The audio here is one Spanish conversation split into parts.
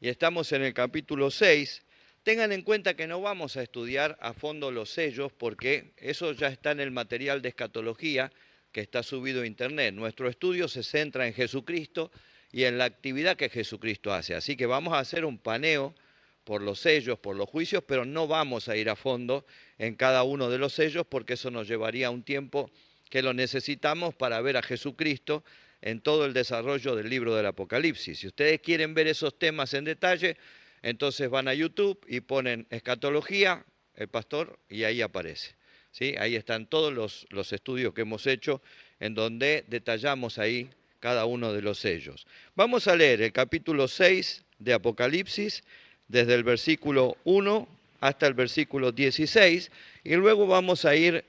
y estamos en el capítulo 6. Tengan en cuenta que no vamos a estudiar a fondo los sellos porque eso ya está en el material de escatología que está subido a internet. Nuestro estudio se centra en Jesucristo y en la actividad que Jesucristo hace. Así que vamos a hacer un paneo por los sellos, por los juicios, pero no vamos a ir a fondo en cada uno de los sellos porque eso nos llevaría un tiempo que lo necesitamos para ver a Jesucristo en todo el desarrollo del libro del Apocalipsis. Si ustedes quieren ver esos temas en detalle, entonces van a YouTube y ponen escatología, el pastor, y ahí aparece. ¿Sí? Ahí están todos los estudios que hemos hecho en donde detallamos ahí cada uno de los sellos. Vamos a leer el capítulo 6 de Apocalipsis, desde el versículo 1 hasta el versículo 16, y luego vamos a ir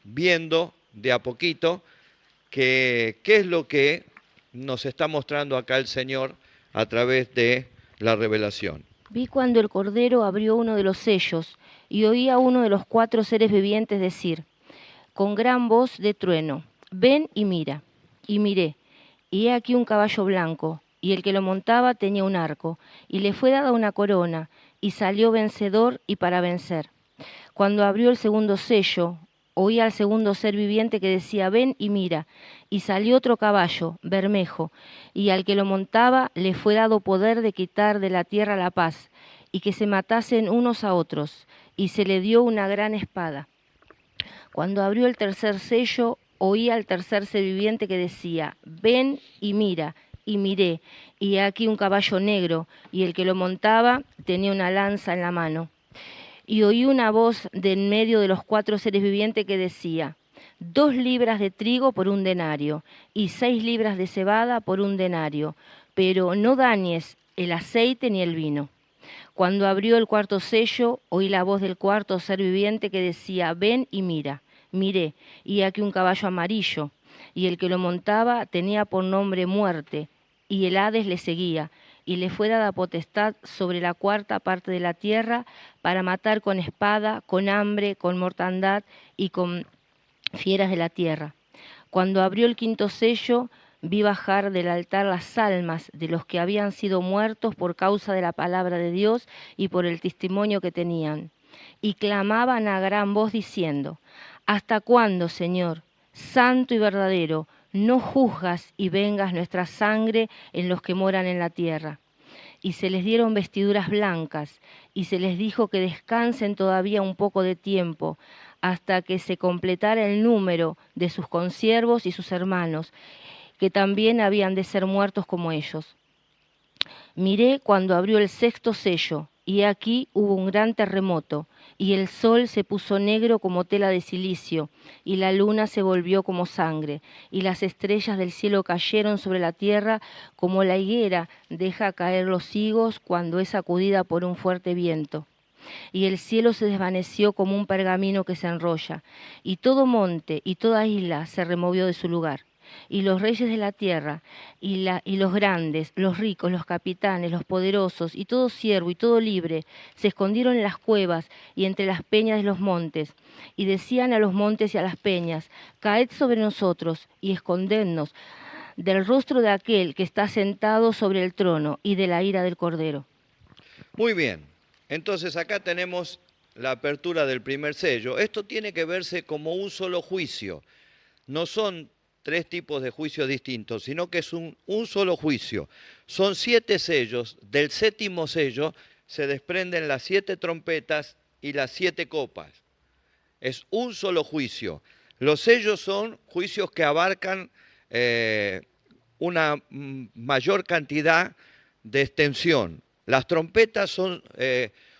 viendo de a poquito qué es lo que nos está mostrando acá el Señor a través de la revelación. Vi cuando el Cordero abrió uno de los sellos y oí a uno de los 4 seres vivientes decir, con gran voz de trueno, ven y mira. Y miré, y he aquí un caballo blanco, y el que lo montaba tenía un arco, y le fue dada una corona, y salió vencedor y para vencer. Cuando abrió el segundo sello, oí al segundo ser viviente que decía, ven y mira, y salió otro caballo, bermejo, y al que lo montaba le fue dado poder de quitar de la tierra la paz, y que se matasen unos a otros, y se le dio una gran espada. Cuando abrió el tercer sello, oí al tercer ser viviente que decía, ven y mira, y miré, y aquí un caballo negro, y el que lo montaba tenía una lanza en la mano. Y oí una voz de en medio de los 4 seres vivientes que decía, 2 libras de trigo por 1 denario, y 6 libras de cebada por 1 denario, pero no dañes el aceite ni el vino. Cuando abrió el cuarto sello, oí la voz del cuarto ser viviente que decía, ven y mira. Miré, y aquí un caballo amarillo, y el que lo montaba tenía por nombre Muerte, y el Hades le seguía, y le fue dada potestad sobre la 4ª parte de la tierra para matar con espada, con hambre, con mortandad y con fieras de la tierra. Cuando abrió el quinto sello, vi bajar del altar las almas de los que habían sido muertos por causa de la palabra de Dios y por el testimonio que tenían. Y clamaban a gran voz diciendo, ¿hasta cuándo, Señor, santo y verdadero, no juzgas y vengas nuestra sangre en los que moran en la tierra? Y se les dieron vestiduras blancas, y se les dijo que descansen todavía un poco de tiempo, hasta que se completara el número de sus consiervos y sus hermanos, que también habían de ser muertos como ellos. Miré cuando abrió el sexto sello, y aquí hubo un gran terremoto, y el sol se puso negro como tela de silicio, y la luna se volvió como sangre, y las estrellas del cielo cayeron sobre la tierra como la higuera deja caer los higos cuando es sacudida por un fuerte viento. Y el cielo se desvaneció como un pergamino que se enrolla, y todo monte y toda isla se removió de su lugar. Y los reyes de la tierra, y los grandes, los ricos, los capitanes, los poderosos, y todo siervo y todo libre, se escondieron en las cuevas y entre las peñas de los montes, y decían a los montes y a las peñas, caed sobre nosotros y escondednos del rostro de aquel que está sentado sobre el trono y de la ira del Cordero. Muy bien, entonces acá tenemos la apertura del primer sello. Esto tiene que verse como un solo juicio. No son 3 tipos de juicios distintos, sino que es un solo juicio. Son 7 sellos. Del 7º sello se desprenden las 7 trompetas y las 7 copas. Es un solo juicio. Los sellos son juicios que abarcan una mayor cantidad de extensión. Las trompetas son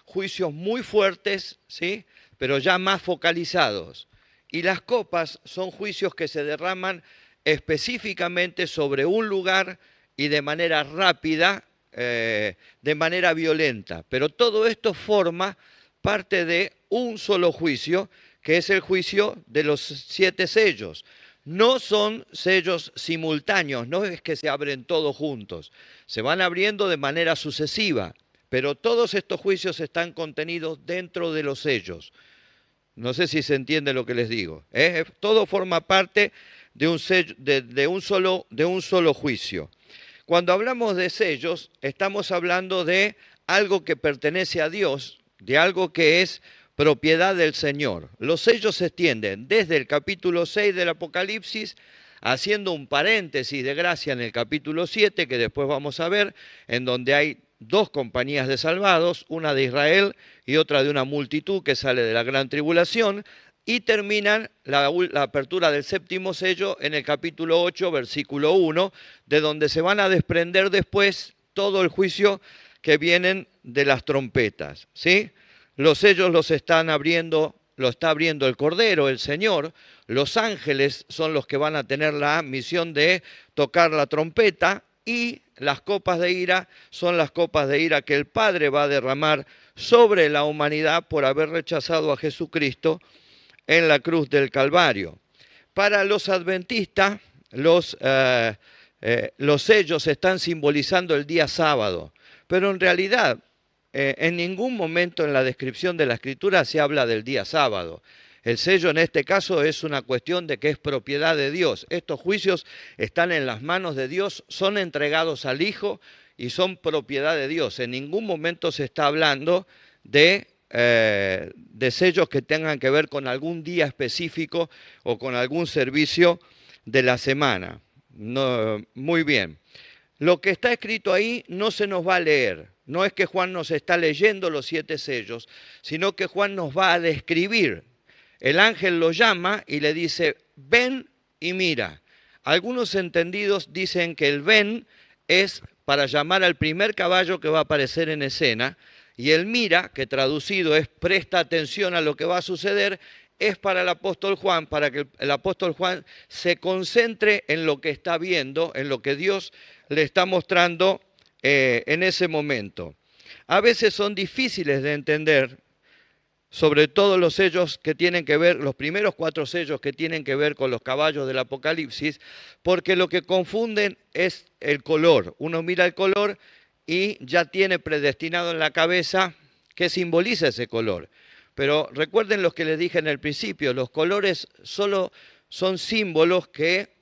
juicios muy fuertes, ¿sí? Pero ya más focalizados. Y las copas son juicios que se derraman específicamente sobre un lugar y de manera rápida, de manera violenta. Pero todo esto forma parte de un solo juicio, que es el juicio de los 7 sellos. No son sellos simultáneos, no es que se abren todos juntos, se van abriendo de manera sucesiva, pero todos estos juicios están contenidos dentro de los sellos. No sé si se entiende lo que les digo. Todo forma parte de un solo juicio. Cuando hablamos de sellos, estamos hablando de algo que pertenece a Dios, de algo que es propiedad del Señor. Los sellos se extienden desde el capítulo 6 del Apocalipsis, haciendo un paréntesis de gracia en el capítulo 7, que después vamos a ver, en donde hay dos compañías de salvados, una de Israel y otra de una multitud que sale de la gran tribulación, y terminan la apertura del séptimo sello en el capítulo 8, versículo 1, de donde se van a desprender después todo el juicio que vienen de las trompetas, ¿sí? Los sellos los están abriendo, lo está abriendo el Cordero, el Señor. Los ángeles son los que van a tener la misión de tocar la trompeta, y las copas de ira son las copas de ira que el Padre va a derramar sobre la humanidad por haber rechazado a Jesucristo en la cruz del Calvario. Para los adventistas, los sellos están simbolizando el día sábado, pero en realidad en ningún momento en la descripción de la Escritura se habla del día sábado. El sello en este caso es una cuestión de que es propiedad de Dios. Estos juicios están en las manos de Dios, son entregados al Hijo y son propiedad de Dios. En ningún momento se está hablando de sellos que tengan que ver con algún día específico o con algún servicio de la semana. No, muy bien. Lo que está escrito ahí no se nos va a leer. No es que Juan nos está leyendo los 7 sellos, sino que Juan nos va a describir. El ángel lo llama y le dice, ven y mira. Algunos entendidos dicen que el ven es para llamar al primer caballo que va a aparecer en escena, y el mira, que traducido es presta atención a lo que va a suceder, es para el apóstol Juan, para que el apóstol Juan se concentre en lo que está viendo, en lo que Dios le está mostrando en ese momento. A veces son difíciles de entender, sobre todo los sellos que tienen que ver, los primeros 4 sellos que tienen que ver con los caballos del Apocalipsis, porque lo que confunden es el color. Uno mira el color y ya tiene predestinado en la cabeza qué simboliza ese color. Pero recuerden lo que les dije en el principio, los colores solo son símbolos que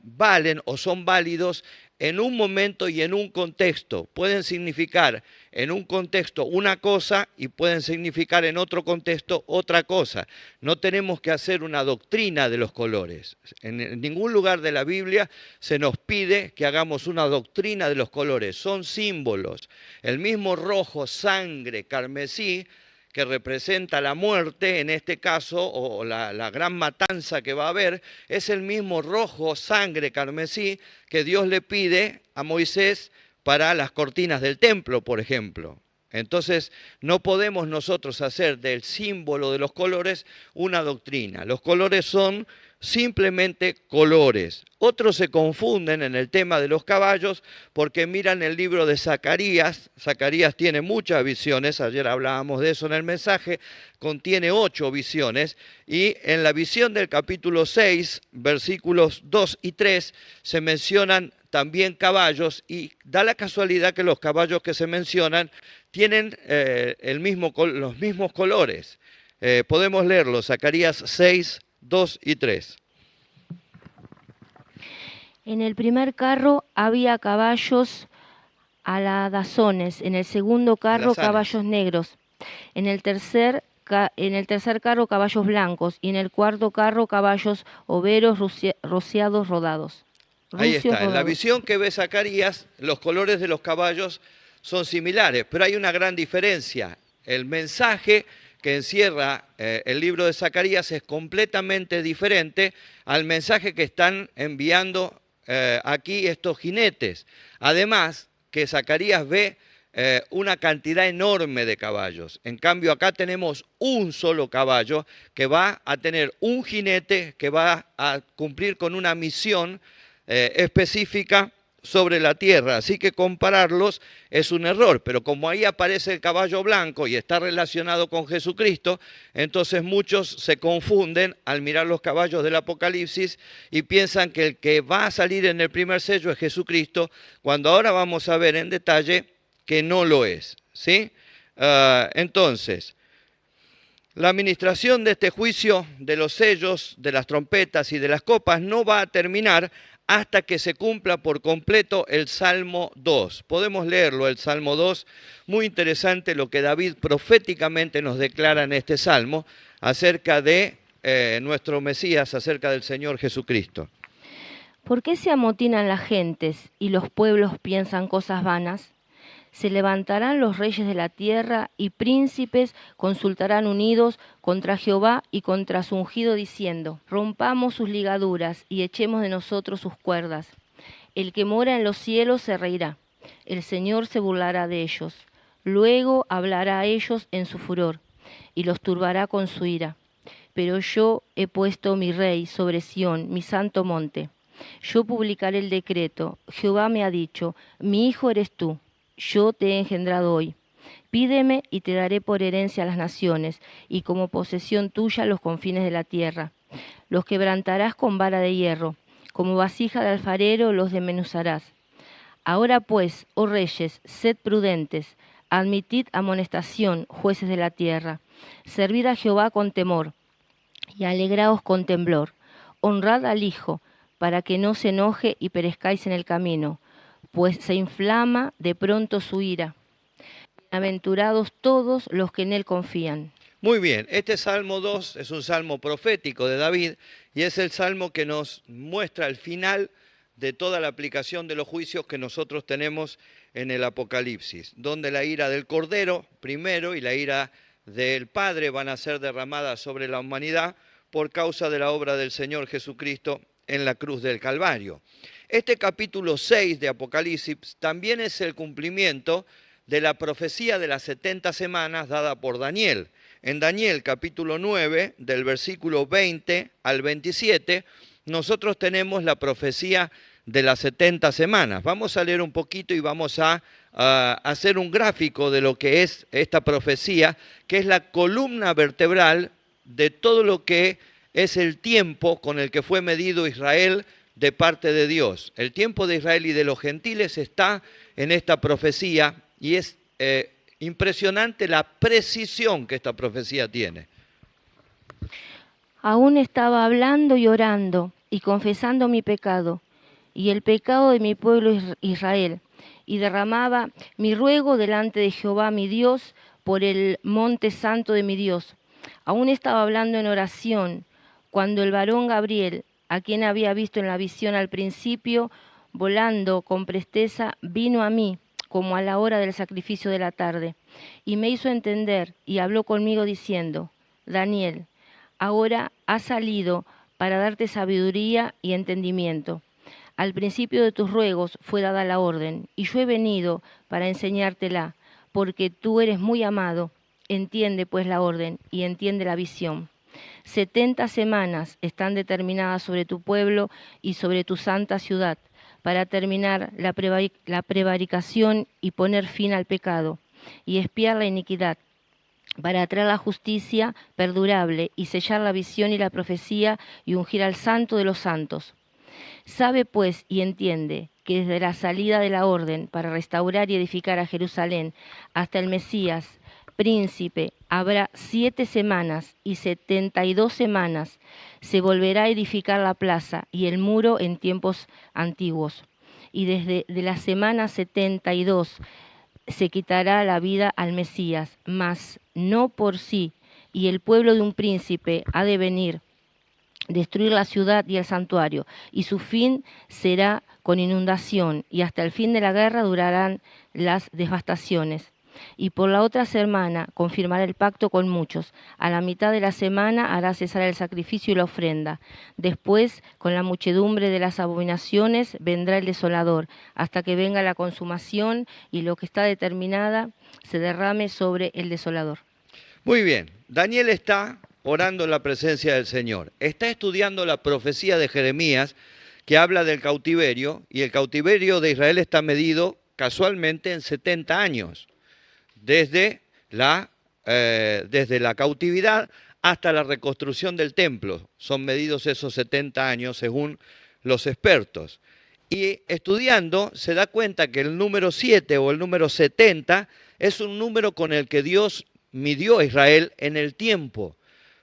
valen o son válidos en un momento y en un contexto. Pueden significar en un contexto una cosa y pueden significar en otro contexto otra cosa. No tenemos que hacer una doctrina de los colores. En ningún lugar de la Biblia se nos pide que hagamos una doctrina de los colores. Son símbolos. El mismo rojo, sangre, carmesí, que representa la muerte, en este caso, o la gran matanza que va a haber, es el mismo rojo, sangre, carmesí, que Dios le pide a Moisés para las cortinas del templo, por ejemplo. Entonces, no podemos nosotros hacer del símbolo de los colores una doctrina. Los colores son simplemente colores. Otros se confunden en el tema de los caballos porque miran el libro de Zacarías. Zacarías tiene muchas visiones, ayer hablábamos de eso en el mensaje, contiene 8 visiones, y en la visión del capítulo 6, versículos 2 y 3, se mencionan también caballos, y da la casualidad que los caballos que se mencionan tienen los mismos colores. Podemos leerlo, Zacarías 6, 2 y 3. En el primer carro había caballos aladazones, en el segundo carro caballos negros, en el tercer carro caballos blancos, y en el cuarto carro caballos overos rociados rodados. Ahí está, en la visión que ve Zacarías, los colores de los caballos son similares, pero hay una gran diferencia. El mensaje que encierra el libro de Zacarías es completamente diferente al mensaje que están enviando aquí estos jinetes. Además, que Zacarías ve una cantidad enorme de caballos. En cambio, acá tenemos un solo caballo que va a tener un jinete que va a cumplir con una misión específica sobre la tierra, así que compararlos es un error, pero como ahí aparece el caballo blanco y está relacionado con Jesucristo, entonces muchos se confunden al mirar los caballos del Apocalipsis y piensan que el que va a salir en el primer sello es Jesucristo, cuando ahora vamos a ver en detalle que no lo es, ¿sí? Entonces, la administración de este juicio de los sellos, de las trompetas y de las copas no va a terminar hasta que se cumpla por completo el Salmo 2. Podemos leerlo, el Salmo 2, muy interesante lo que David proféticamente nos declara en este Salmo acerca de nuestro Mesías, acerca del Señor Jesucristo. ¿Por qué se amotinan las gentes y los pueblos piensan cosas vanas? Se levantarán los reyes de la tierra y príncipes consultarán unidos contra Jehová y contra su ungido, diciendo: rompamos sus ligaduras y echemos de nosotros sus cuerdas. El que mora en los cielos se reirá, el Señor se burlará de ellos. Luego hablará a ellos en su furor y los turbará con su ira. Pero yo he puesto mi rey sobre Sión, mi santo monte. Yo publicaré el decreto. Jehová me ha dicho: mi hijo eres tú. Yo te he engendrado hoy. Pídeme y te daré por herencia a las naciones, y como posesión tuya los confines de la tierra. Los quebrantarás con vara de hierro, como vasija de alfarero los desmenuzarás. Ahora pues, oh reyes, sed prudentes, admitid amonestación, jueces de la tierra. Servid a Jehová con temor, y alegraos con temblor. Honrad al Hijo, para que no se enoje y perezcáis en el camino, pues se inflama de pronto su ira. Bienaventurados todos los que en él confían. Muy bien, este Salmo 2 es un salmo profético de David y es el salmo que nos muestra el final de toda la aplicación de los juicios que nosotros tenemos en el Apocalipsis, donde la ira del Cordero primero y la ira del Padre van a ser derramadas sobre la humanidad por causa de la obra del Señor Jesucristo en la cruz del Calvario. Este capítulo 6 de Apocalipsis también es el cumplimiento de la profecía de las 70 semanas dada por Daniel. En Daniel capítulo 9, del versículo 20 al 27, nosotros tenemos la profecía de las 70 semanas. Vamos a leer un poquito y vamos a hacer un gráfico de lo que es esta profecía, que es la columna vertebral de todo lo que es el tiempo con el que fue medido Israel de parte de Dios. El tiempo de Israel y de los gentiles está en esta profecía y es impresionante la precisión que esta profecía tiene. Aún estaba hablando y orando y confesando mi pecado y el pecado de mi pueblo Israel, y derramaba mi ruego delante de Jehová mi Dios por el monte santo de mi Dios. Aún estaba hablando en oración cuando el varón Gabriel, a quien había visto en la visión al principio, volando con presteza, vino a mí como a la hora del sacrificio de la tarde, y me hizo entender y habló conmigo diciendo: Daniel, ahora has salido para darte sabiduría y entendimiento. Al principio de tus ruegos fue dada la orden, y yo he venido para enseñártela, porque tú eres muy amado. Entiende pues la orden y entiende la visión. 70 semanas están determinadas sobre tu pueblo y sobre tu santa ciudad, para terminar la prevaricación y poner fin al pecado, y expiar la iniquidad, para traer la justicia perdurable y sellar la visión y la profecía y ungir al santo de los santos. Sabe pues y entiende que desde la salida de la orden para restaurar y edificar a Jerusalén hasta el Mesías, príncipe, habrá 7 semanas y 72 semanas. Se volverá a edificar la plaza y el muro en tiempos antiguos. Y desde de la semana 72 se quitará la vida al Mesías, mas no por sí, y el pueblo de un príncipe ha de venir, destruir la ciudad y el santuario, y su fin será con inundación, y hasta el fin de la guerra durarán las devastaciones. Y por la otra semana confirmará el pacto con muchos. A la mitad de la semana hará cesar el sacrificio y la ofrenda. Después, con la muchedumbre de las abominaciones, vendrá el desolador, hasta que venga la consumación y lo que está determinada se derrame sobre el desolador. Muy bien, Daniel está orando en la presencia del Señor. Está estudiando la profecía de Jeremías que habla del cautiverio, y el cautiverio de Israel está medido casualmente en 70 años. Desde la cautividad hasta la reconstrucción del templo. Son medidos esos 70 años según los expertos. Y estudiando se da cuenta que el número 7 o el número 70 es un número con el que Dios midió a Israel en el tiempo,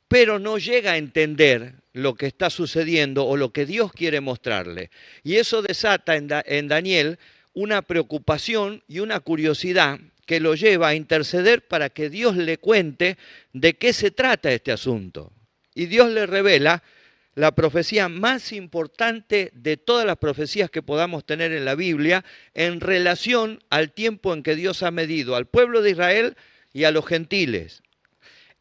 pero no llega a entender lo que está sucediendo o lo que Dios quiere mostrarle. Y eso desata en Daniel una preocupación y una curiosidad que lo lleva a interceder para que Dios le cuente de qué se trata este asunto. Y Dios le revela la profecía más importante de todas las profecías que podamos tener en la Biblia en relación al tiempo en que Dios ha medido al pueblo de Israel y a los gentiles.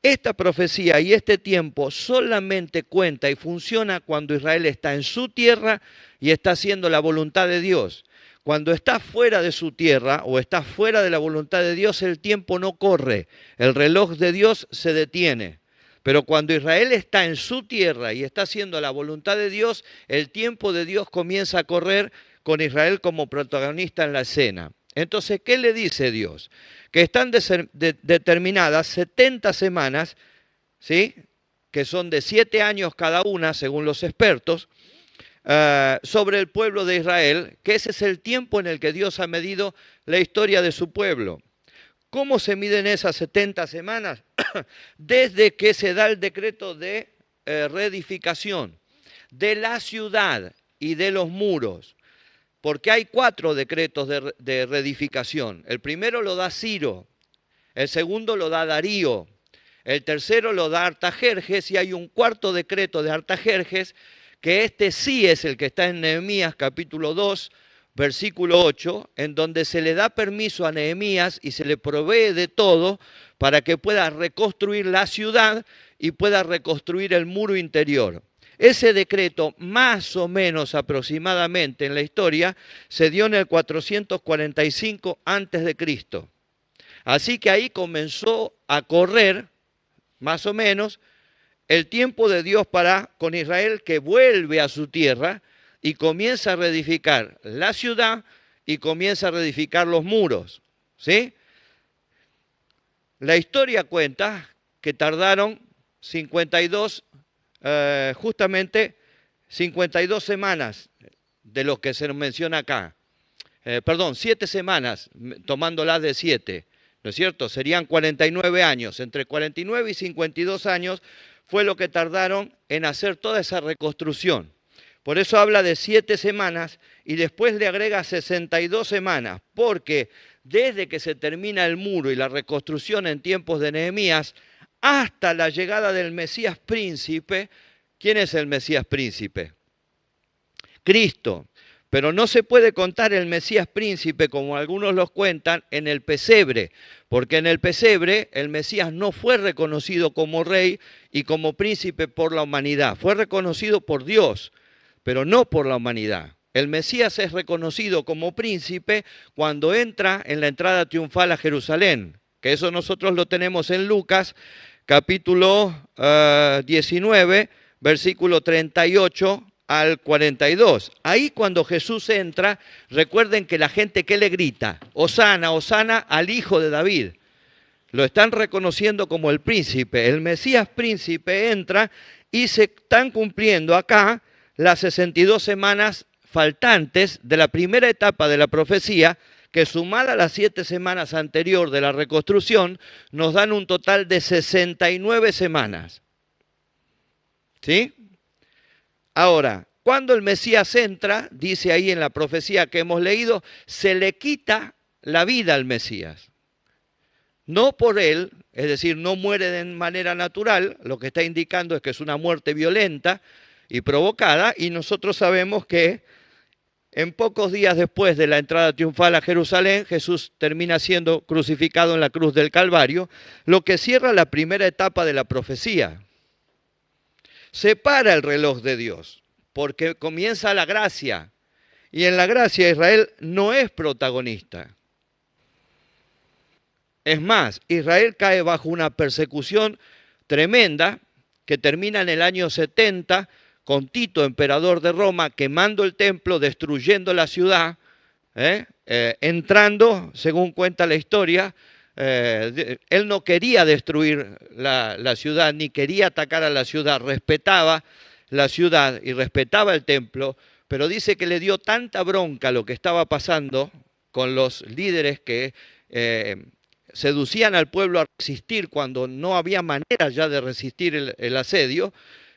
Esta profecía y este tiempo solamente cuenta y funciona cuando Israel está en su tierra y está haciendo la voluntad de Dios. Cuando está fuera de su tierra o está fuera de la voluntad de Dios, el tiempo no corre, el reloj de Dios se detiene. Pero cuando Israel está en su tierra y está haciendo la voluntad de Dios, el tiempo de Dios comienza a correr con Israel como protagonista en la escena. Entonces, ¿qué le dice Dios? Que están determinadas 70 semanas, ¿sí? Que son de 7 años cada una, según los expertos, sobre el pueblo de Israel, que ese es el tiempo en el que Dios ha medido la historia de su pueblo. ¿Cómo se miden esas 70 semanas? Desde que se da el decreto de reedificación de la ciudad y de los muros, porque hay 4 decretos de reedificación. El primero lo da Ciro, el segundo lo da Darío, el tercero lo da Artajerjes y hay un 4.º decreto de Artajerjes, que este sí es el que está en Nehemías capítulo 2, versículo 8, en donde se le da permiso a Nehemías y se le provee de todo para que pueda reconstruir la ciudad y pueda reconstruir el muro interior. Ese decreto, más o menos aproximadamente en la historia, se dio en el 445 a.C. Así que ahí comenzó a correr, más o menos, el tiempo de Dios para con Israel, que vuelve a su tierra y comienza a reedificar la ciudad y comienza a reedificar los muros, ¿sí? La historia cuenta que tardaron 52 semanas de lo que se nos menciona acá. 7 semanas, tomándolas de 7, ¿no es cierto? Serían 49 años, entre 49 y 52 años fue lo que tardaron en hacer toda esa reconstrucción. Por eso habla de 7 semanas y después le agrega 62 semanas, porque desde que se termina el muro y la reconstrucción en tiempos de Nehemías hasta la llegada del Mesías príncipe. ¿Quién es el Mesías príncipe? Cristo. Pero no se puede contar el Mesías príncipe, como algunos los cuentan, en el pesebre, porque en el pesebre el Mesías no fue reconocido como rey y como príncipe por la humanidad, fue reconocido por Dios, pero no por la humanidad. El Mesías es reconocido como príncipe cuando entra en la entrada triunfal a Jerusalén, que eso nosotros lo tenemos en Lucas, capítulo 19, versículo 38 al 42. Ahí cuando Jesús entra, recuerden que la gente, ¿qué le grita? Hosana, hosana al Hijo de David. Lo están reconociendo como el príncipe. El Mesías príncipe entra y se están cumpliendo acá las 62 semanas faltantes de la primera etapa de la profecía, que sumada a las 7 semanas anterior de la reconstrucción, nos dan un total de 69 semanas. ¿Sí? Ahora, cuando el Mesías entra, dice ahí en la profecía que hemos leído, se le quita la vida al Mesías. No por él, es decir, no muere de manera natural, lo que está indicando es que es una muerte violenta y provocada, y nosotros sabemos que en pocos días después de la entrada triunfal a Jerusalén, Jesús termina siendo crucificado en la cruz del Calvario, lo que cierra la primera etapa de la profecía. Se para el reloj de Dios, porque comienza la gracia, y en la gracia Israel no es protagonista. Es más, Israel cae bajo una persecución tremenda que termina en el año 70 con Tito, emperador de Roma, quemando el templo, destruyendo la ciudad, entrando, según cuenta la historia. Él no quería destruir la ciudad, ni quería atacar a la ciudad, respetaba la ciudad y respetaba el templo, pero dice que le dio tanta bronca lo que estaba pasando con los líderes que seducían al pueblo a resistir cuando no había manera ya de resistir el asedio,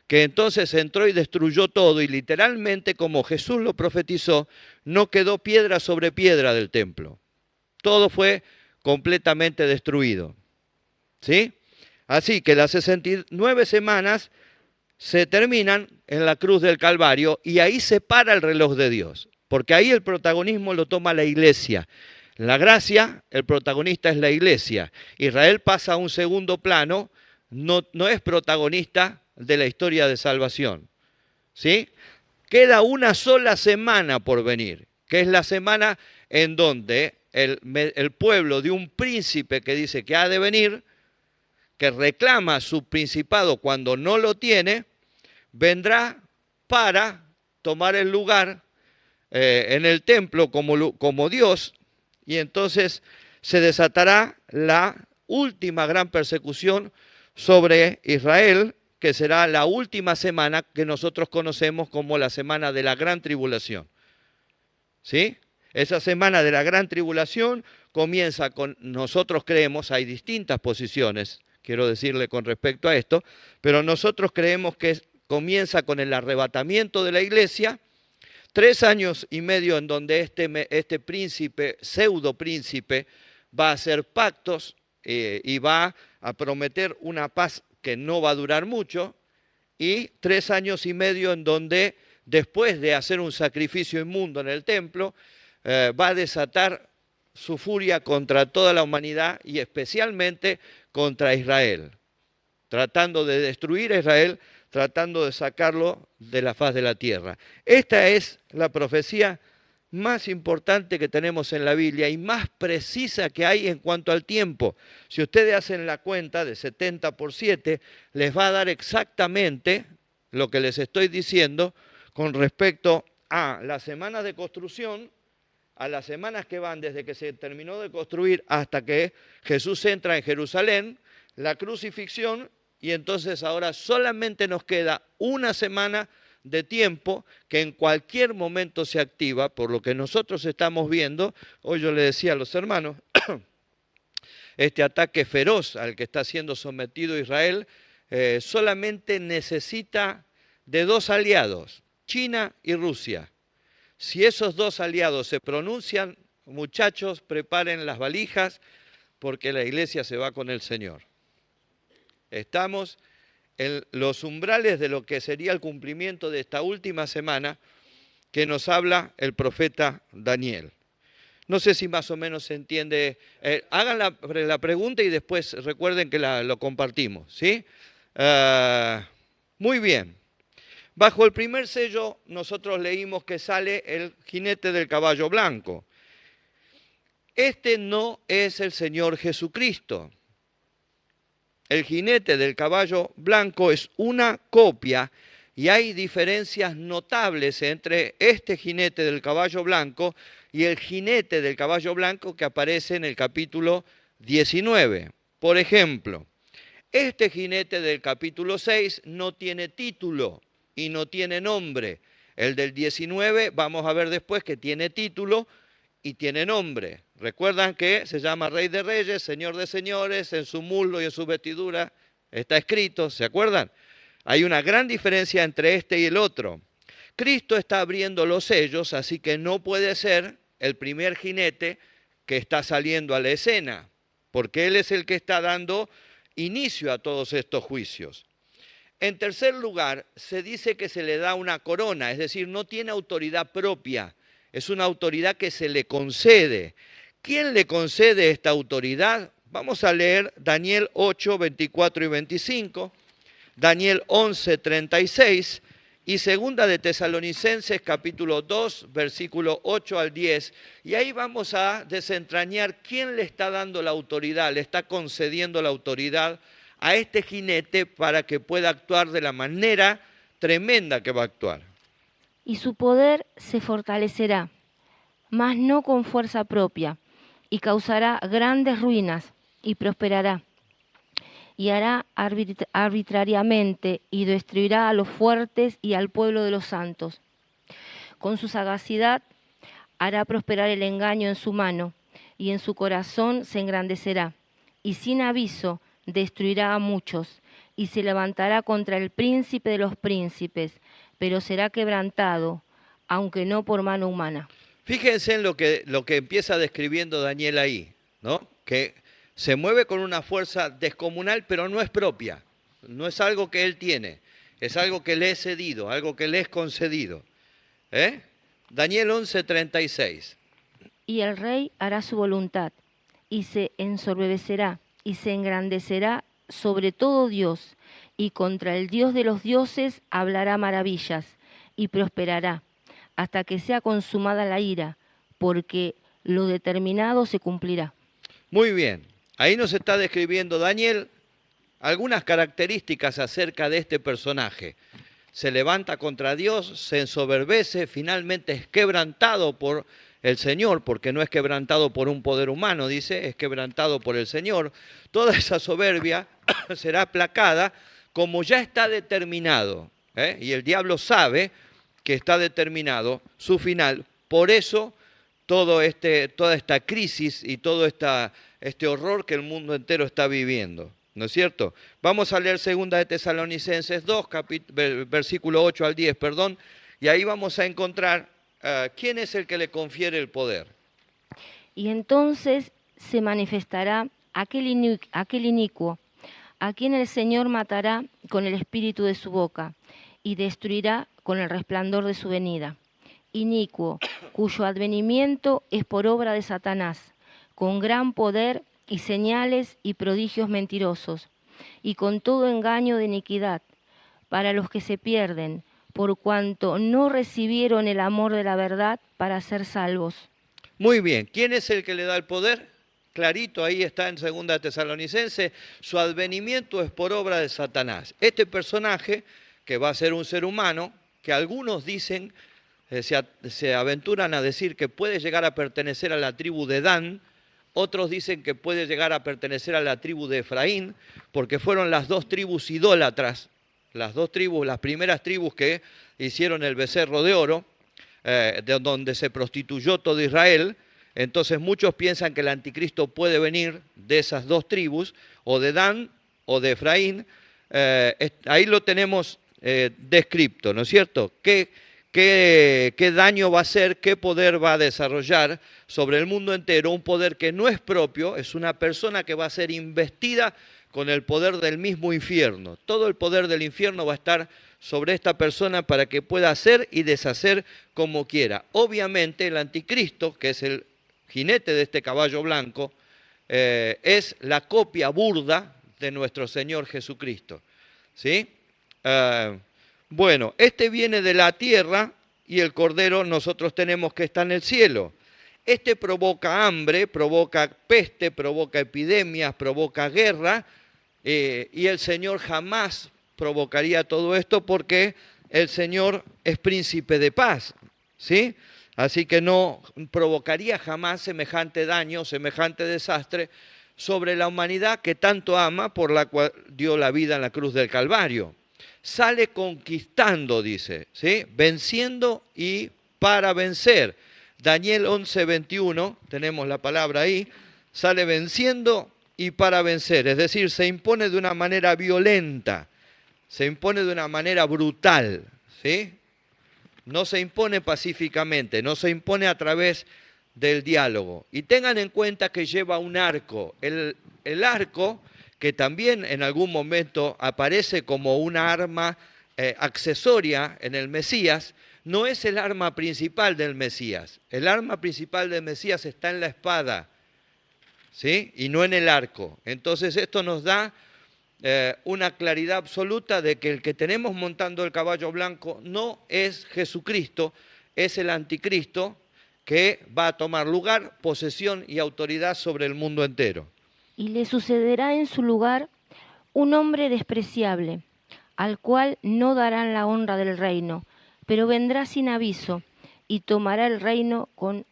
que entonces entró y destruyó todo, y literalmente, como Jesús lo profetizó, no quedó piedra sobre piedra del templo. Todo fue completamente destruido. ¿Sí? Así que las 69 semanas se terminan en la cruz del Calvario y ahí se para el reloj de Dios, porque ahí el protagonismo lo toma la iglesia. En la gracia, el protagonista es la iglesia. Israel pasa a un segundo plano, no es protagonista de la historia de salvación. ¿Sí? Queda una sola semana por venir, que es la semana en donde el pueblo de un príncipe que dice que ha de venir, que reclama su principado cuando no lo tiene, vendrá para tomar el lugar en el templo como Dios, y entonces se desatará la última gran persecución sobre Israel, que será la última semana que nosotros conocemos como la semana de la gran tribulación. ¿Sí? Esa semana de la gran tribulación comienza con, nosotros creemos, hay distintas posiciones, quiero decirle con respecto a esto, pero nosotros creemos que comienza con el arrebatamiento de la iglesia, 3 años y medio en donde este príncipe, pseudo príncipe, va a hacer pactos y va a prometer una paz que no va a durar mucho, y 3 años y medio en donde, después de hacer un sacrificio inmundo en el templo, va a desatar su furia contra toda la humanidad y especialmente contra Israel, tratando de destruir a Israel, tratando de sacarlo de la faz de la tierra. Esta es la profecía más importante que tenemos en la Biblia y más precisa que hay en cuanto al tiempo. Si ustedes hacen la cuenta de 70 por 7, les va a dar exactamente lo que les estoy diciendo con respecto a las semanas de construcción, a las semanas que van desde que se terminó de construir hasta que Jesús entra en Jerusalén, la crucifixión, y entonces ahora solamente nos queda una semana de tiempo que en cualquier momento se activa, por lo que nosotros estamos viendo. Hoy yo le decía a los hermanos, este ataque feroz al que está siendo sometido Israel solamente necesita de 2 aliados, China y Rusia. Si esos 2 aliados se pronuncian, muchachos, preparen las valijas porque la iglesia se va con el Señor. Estamos en los umbrales de lo que sería el cumplimiento de esta última semana que nos habla el profeta Daniel. No sé si más o menos se entiende. Hagan la pregunta y después recuerden que lo compartimos, ¿sí? Muy bien. Bajo el primer sello nosotros leímos que sale el jinete del caballo blanco. Este no es el Señor Jesucristo. El jinete del caballo blanco es una copia y hay diferencias notables entre este jinete del caballo blanco y el jinete del caballo blanco que aparece en el capítulo 19. Por ejemplo, este jinete del capítulo 6 no tiene título y no tiene nombre. El del 19 vamos a ver después que tiene título y tiene nombre. Recuerdan que se llama Rey de Reyes, Señor de Señores, en su muslo y en su vestidura está escrito, ¿se acuerdan? Hay una gran diferencia entre este y el otro. Cristo está abriendo los sellos, así que no puede ser el primer jinete que está saliendo a la escena, porque Él es el que está dando inicio a todos estos juicios. En tercer lugar, se dice que se le da una corona, es decir, no tiene autoridad propia, es una autoridad que se le concede. ¿Quién le concede esta autoridad? Vamos a leer Daniel 8, 24 y 25, Daniel 11, 36 y segunda de Tesalonicenses capítulo 2, versículo 8 al 10. Y ahí vamos a desentrañar quién le está dando la autoridad, le está concediendo la autoridad a este jinete para que pueda actuar de la manera tremenda que va a actuar. Y su poder se fortalecerá, mas no con fuerza propia, y causará grandes ruinas, y prosperará, y hará arbitrariamente, y destruirá a los fuertes y al pueblo de los santos. Con su sagacidad hará prosperar el engaño en su mano, y en su corazón se engrandecerá, y sin aviso destruirá a muchos, y se levantará contra el príncipe de los príncipes, pero será quebrantado, aunque no por mano humana. Fíjense en lo que empieza describiendo Daniel ahí, ¿no? Que se mueve con una fuerza descomunal, pero no es propia, no es algo que él tiene, es algo que le es cedido, algo que le es concedido. Daniel 11:36. Y el rey hará su voluntad, y se ensorbecerá, y se engrandecerá sobre todo Dios, y contra el Dios de los dioses hablará maravillas, y prosperará, hasta que sea consumada la ira, porque lo determinado se cumplirá. Muy bien, ahí nos está describiendo Daniel algunas características acerca de este personaje. Se levanta contra Dios, se ensoberbece, finalmente es quebrantado por el Señor, porque no es quebrantado por un poder humano, dice, es quebrantado por el Señor. Toda esa soberbia será aplacada como ya está determinado, y el diablo sabe que está determinado su final. Por eso toda esta crisis y todo este horror que el mundo entero está viviendo, ¿no es cierto? Vamos a leer 2 de Tesalonicenses 2, versículo 8 al 10, y ahí vamos a encontrar quién es el que le confiere el poder. Y entonces se manifestará aquel inicuo, a quien el Señor matará con el espíritu de su boca, y destruirá con el resplandor de su venida. Inicuo, cuyo advenimiento es por obra de Satanás, con gran poder y señales y prodigios mentirosos, y con todo engaño de iniquidad, para los que se pierden, por cuanto no recibieron el amor de la verdad para ser salvos. Muy bien, ¿quién es el que le da el poder? Clarito, ahí está en 2 de Tesalonicenses, su advenimiento es por obra de Satanás. Este personaje, que va a ser un ser humano, que algunos dicen, se aventuran a decir que puede llegar a pertenecer a la tribu de Dan, otros dicen que puede llegar a pertenecer a la tribu de Efraín, porque fueron las dos tribus idólatras, las primeras tribus que hicieron el becerro de oro, de donde se prostituyó todo Israel. Entonces muchos piensan que el anticristo puede venir de esas dos tribus, o de Dan o de Efraín. Ahí lo tenemos descripto, ¿no es cierto? ¿Qué daño va a hacer, qué poder va a desarrollar sobre el mundo entero? Un poder que no es propio, es una persona que va a ser investida con el poder del mismo infierno. Todo el poder del infierno va a estar sobre esta persona para que pueda hacer y deshacer como quiera. Obviamente el anticristo, que es el jinete de este caballo blanco, es la copia burda de nuestro Señor Jesucristo. ¿Sí? Bueno, este viene de la tierra y el cordero nosotros tenemos que está en el cielo. Este provoca hambre, provoca peste, provoca epidemias, provoca guerra, y el Señor jamás provocaría todo esto porque el Señor es príncipe de paz, ¿sí? Así que no provocaría jamás semejante daño, semejante desastre sobre la humanidad que tanto ama, por la cual dio la vida en la cruz del Calvario. Sale conquistando, dice, ¿sí? Venciendo y para vencer. Daniel 11:21, tenemos la palabra ahí, sale venciendo y para vencer, es decir, se impone de una manera violenta, se impone de una manera brutal, ¿sí? No se impone pacíficamente, no se impone a través del diálogo. Y tengan en cuenta que lleva un arco. El arco, que también en algún momento aparece como una arma accesoria en el Mesías, no es el arma principal del Mesías. El arma principal del Mesías está en la espada, ¿sí? Y no en el arco. Entonces esto nos da una claridad absoluta de que el que tenemos montando el caballo blanco no es Jesucristo, es el anticristo que va a tomar lugar, posesión y autoridad sobre el mundo entero. Y le sucederá en su lugar un hombre despreciable, al cual no darán la honra del reino, pero vendrá sin aviso y tomará el reino con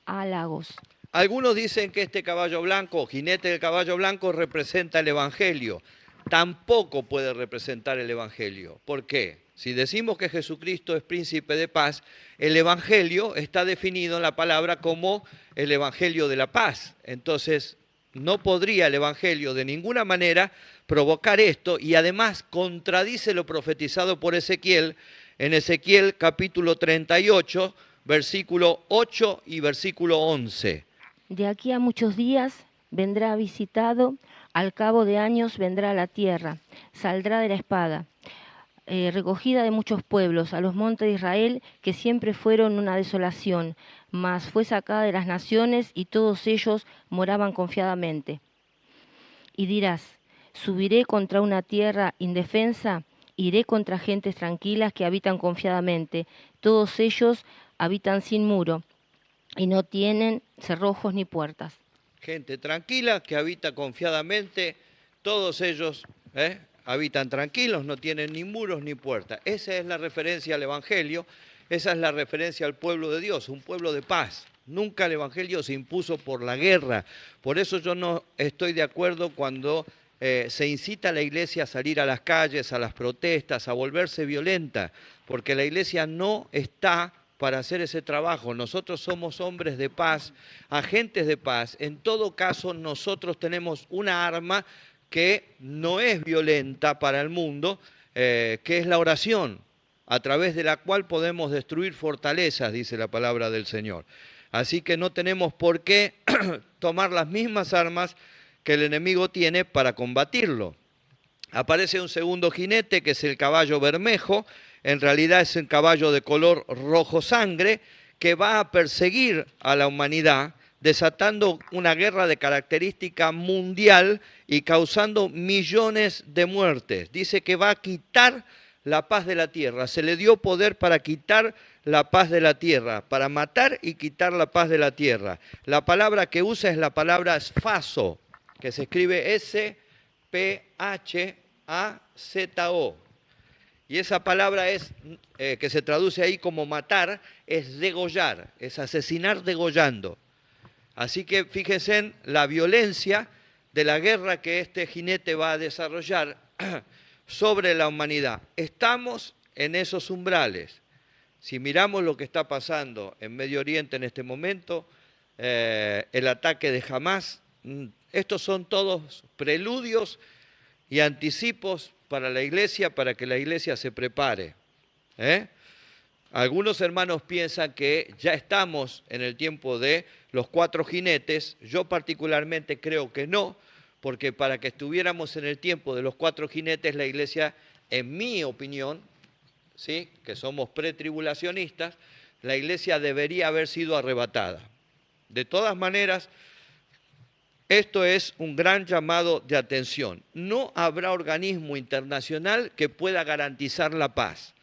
halagos. Algunos dicen que este caballo blanco, jinete del caballo blanco, representa el Evangelio. Tampoco puede representar el Evangelio. ¿Por qué? Si decimos que Jesucristo es príncipe de paz, el Evangelio está definido en la palabra como el Evangelio de la paz. Entonces, no podría el Evangelio de ninguna manera provocar esto, y además contradice lo profetizado por Ezequiel en Ezequiel capítulo 38, versículo 8 y versículo 11. De aquí a muchos días vendrá visitado, al cabo de años vendrá a la tierra, saldrá de la espada, recogida de muchos pueblos, a los montes de Israel, que siempre fueron una desolación, mas fue sacada de las naciones y todos ellos moraban confiadamente. Y dirás, subiré contra una tierra indefensa, iré contra gentes tranquilas que habitan confiadamente, todos ellos habitan sin muro y no tienen cerrojos ni puertas. Gente tranquila que habita confiadamente, todos ellos habitan tranquilos, no tienen ni muros ni puertas. Esa es la referencia al Evangelio, esa es la referencia al pueblo de Dios, un pueblo de paz. Nunca el Evangelio se impuso por la guerra. Por eso yo no estoy de acuerdo cuando se incita a la iglesia a salir a las calles, a las protestas, a volverse violenta, porque la iglesia no está para hacer ese trabajo. Nosotros somos hombres de paz, agentes de paz. En todo caso, nosotros tenemos una arma que no es violenta para el mundo, que es la oración, a través de la cual podemos destruir fortalezas, dice la palabra del Señor. Así que no tenemos por qué tomar las mismas armas que el enemigo tiene para combatirlo. Aparece un segundo jinete, que es el caballo bermejo. En realidad es un caballo de color rojo sangre que va a perseguir a la humanidad, desatando una guerra de característica mundial y causando millones de muertes. Dice que va a quitar la paz de la tierra. Se le dio poder para quitar la paz de la tierra, para matar y quitar la paz de la tierra. La palabra que usa es la palabra sphazo, que se escribe S-P-H-A-Z-O. Y esa palabra es, que se traduce ahí como matar, es degollar, es asesinar degollando. Así que fíjense en la violencia de la guerra que este jinete va a desarrollar sobre la humanidad. Estamos en esos umbrales. Si miramos lo que está pasando en Medio Oriente en este momento, el ataque de Hamás, estos son todos preludios y anticipos para la iglesia, para que la iglesia se prepare. Algunos hermanos piensan que ya estamos en el tiempo de los 4 jinetes. Yo particularmente creo que no, porque para que estuviéramos en el tiempo de los 4 jinetes, la iglesia, en mi opinión, ¿sí?, que somos pretribulacionistas, la iglesia debería haber sido arrebatada. De todas maneras, esto es un gran llamado de atención. No habrá organismo internacional que pueda garantizar la paz.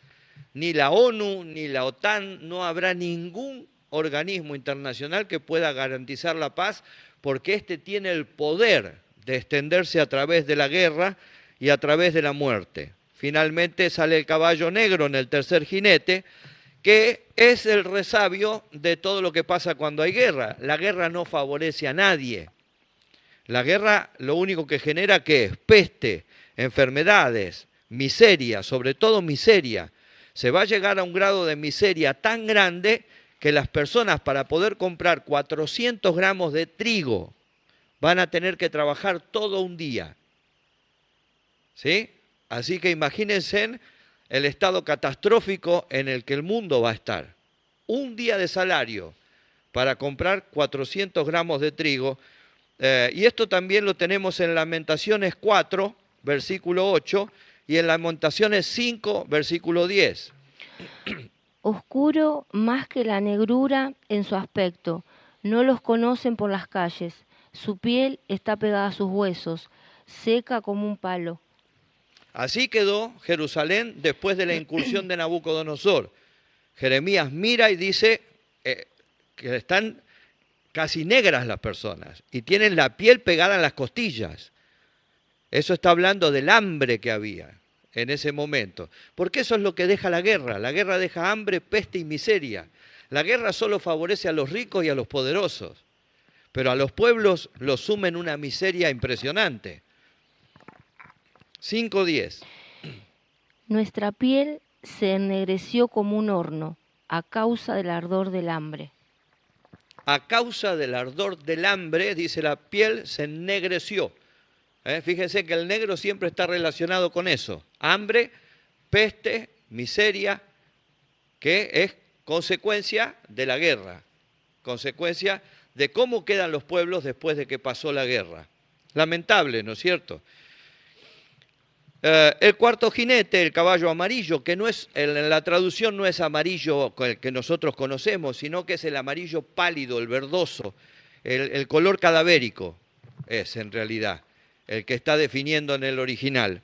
Ni la ONU, ni la OTAN, no habrá ningún organismo internacional que pueda garantizar la paz, porque este tiene el poder de extenderse a través de la guerra y a través de la muerte. Finalmente sale el caballo negro en el tercer jinete, que es el resabio de todo lo que pasa cuando hay guerra. La guerra no favorece a nadie. La guerra lo único que genera, ¿qué es? Peste, enfermedades, miseria, sobre todo miseria. Se va a llegar a un grado de miseria tan grande que las personas, para poder comprar 400 gramos de trigo, van a tener que trabajar todo un día. ¿Sí? Así que imagínense el estado catastrófico en el que el mundo va a estar. Un día de salario para comprar 400 gramos de trigo. Y esto también lo tenemos en Lamentaciones 4, versículo 8, y en Lamentaciones 5, versículo 10. Oscuro más que la negrura en su aspecto, no los conocen por las calles, su piel está pegada a sus huesos, seca como un palo. Así quedó Jerusalén después de la incursión de Nabucodonosor. Jeremías mira y dice que están casi negras las personas y tienen la piel pegada a las costillas. Eso está hablando del hambre que había en ese momento. Porque eso es lo que deja la guerra. La guerra deja hambre, peste y miseria. La guerra solo favorece a los ricos y a los poderosos, pero a los pueblos los suma en una miseria impresionante. 5:10. Nuestra piel se ennegreció como un horno a causa del ardor del hambre. a causa del ardor del hambre, dice, la piel se ennegreció. Fíjense que el negro siempre está relacionado con eso. Hambre, peste, miseria, que es consecuencia de la guerra, consecuencia de cómo quedan los pueblos después de que pasó la guerra. Lamentable, ¿no es cierto? El cuarto jinete, el caballo amarillo, que no es, en la traducción no es amarillo el que nosotros conocemos, sino que es el amarillo pálido, el verdoso, el color cadavérico es en realidad el que está definiendo en el original.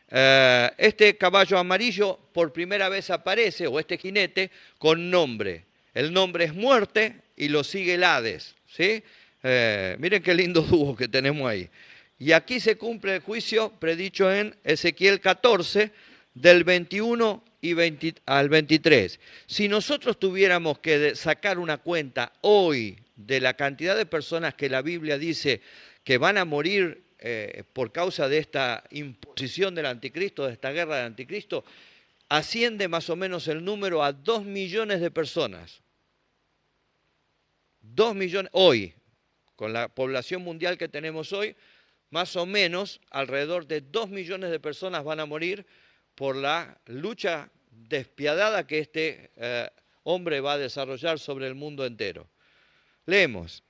Este caballo amarillo por primera vez aparece, o este jinete, con nombre. El nombre es Muerte y lo sigue el Hades, ¿sí? Miren qué lindo dúo que tenemos ahí. Y aquí se cumple el juicio predicho en Ezequiel 14, del 21 al 23. Si nosotros tuviéramos que sacar una cuenta hoy de la cantidad de personas que la Biblia dice que van a morir por causa de esta imposición del anticristo, de esta guerra del anticristo, asciende más o menos el número a 2 millones de personas. 2 millones hoy, con la población mundial que tenemos hoy, más o menos alrededor de 2 millones de personas van a morir por la lucha despiadada que este hombre va a desarrollar sobre el mundo entero. Leemos.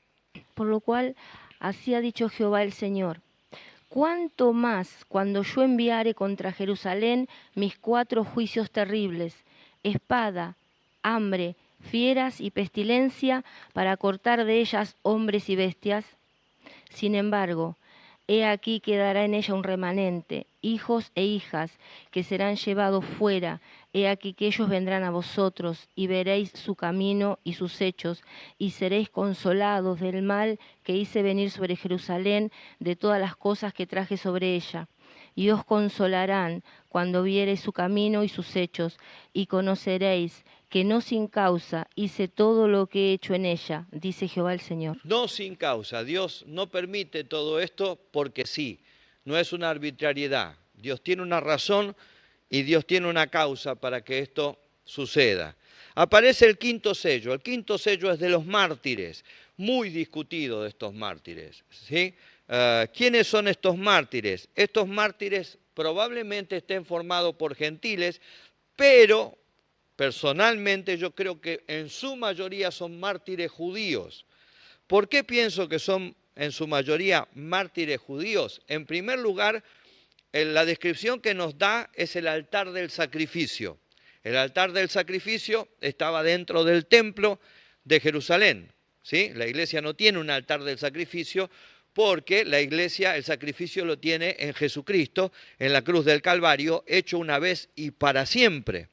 Por lo cual, así ha dicho Jehová el Señor: cuánto más cuando yo enviare contra Jerusalén mis 4 juicios terribles, espada, hambre, fieras y pestilencia, para cortar de ellas hombres y bestias. Sin embargo, he aquí quedará en ella un remanente, hijos e hijas, que serán llevados fuera. He aquí que ellos vendrán a vosotros, y veréis su camino y sus hechos, y seréis consolados del mal que hice venir sobre Jerusalén, de todas las cosas que traje sobre ella. Y os consolarán cuando viereis su camino y sus hechos, y conoceréis que no sin causa hice todo lo que he hecho en ella, dice Jehová el Señor. No sin causa. Dios no permite todo esto porque sí. No es una arbitrariedad. Dios tiene una razón y Dios tiene una causa para que esto suceda. Aparece el quinto sello. El quinto sello es de los mártires. Muy discutido de estos mártires, ¿sí? ¿Quiénes son estos mártires? Estos mártires probablemente estén formados por gentiles, pero personalmente yo creo que en su mayoría son mártires judíos. ¿Por qué pienso que son en su mayoría mártires judíos? En primer lugar, la descripción que nos da es el altar del sacrificio. El altar del sacrificio estaba dentro del templo de Jerusalén, ¿sí? La iglesia no tiene un altar del sacrificio porque la iglesia el sacrificio lo tiene en Jesucristo, en la cruz del Calvario, hecho una vez y para siempre.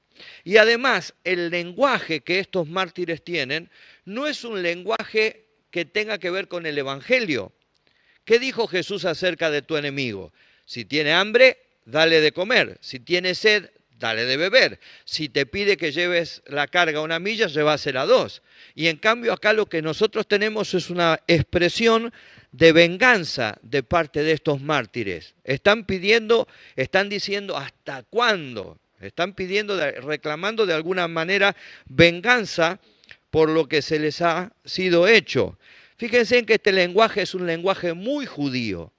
Y además, el lenguaje que estos mártires tienen no es un lenguaje que tenga que ver con el Evangelio. ¿Qué dijo Jesús acerca de tu enemigo? Si tiene hambre, dale de comer. Si tiene sed, dale de beber. Si te pide que lleves la carga 1 milla, llévasela 2. Y en cambio acá lo que nosotros tenemos es una expresión de venganza de parte de estos mártires. Están diciendo ¿hasta cuándo? Están pidiendo, reclamando de alguna manera venganza por lo que se les ha sido hecho. Fíjense en que este lenguaje es un lenguaje muy judío.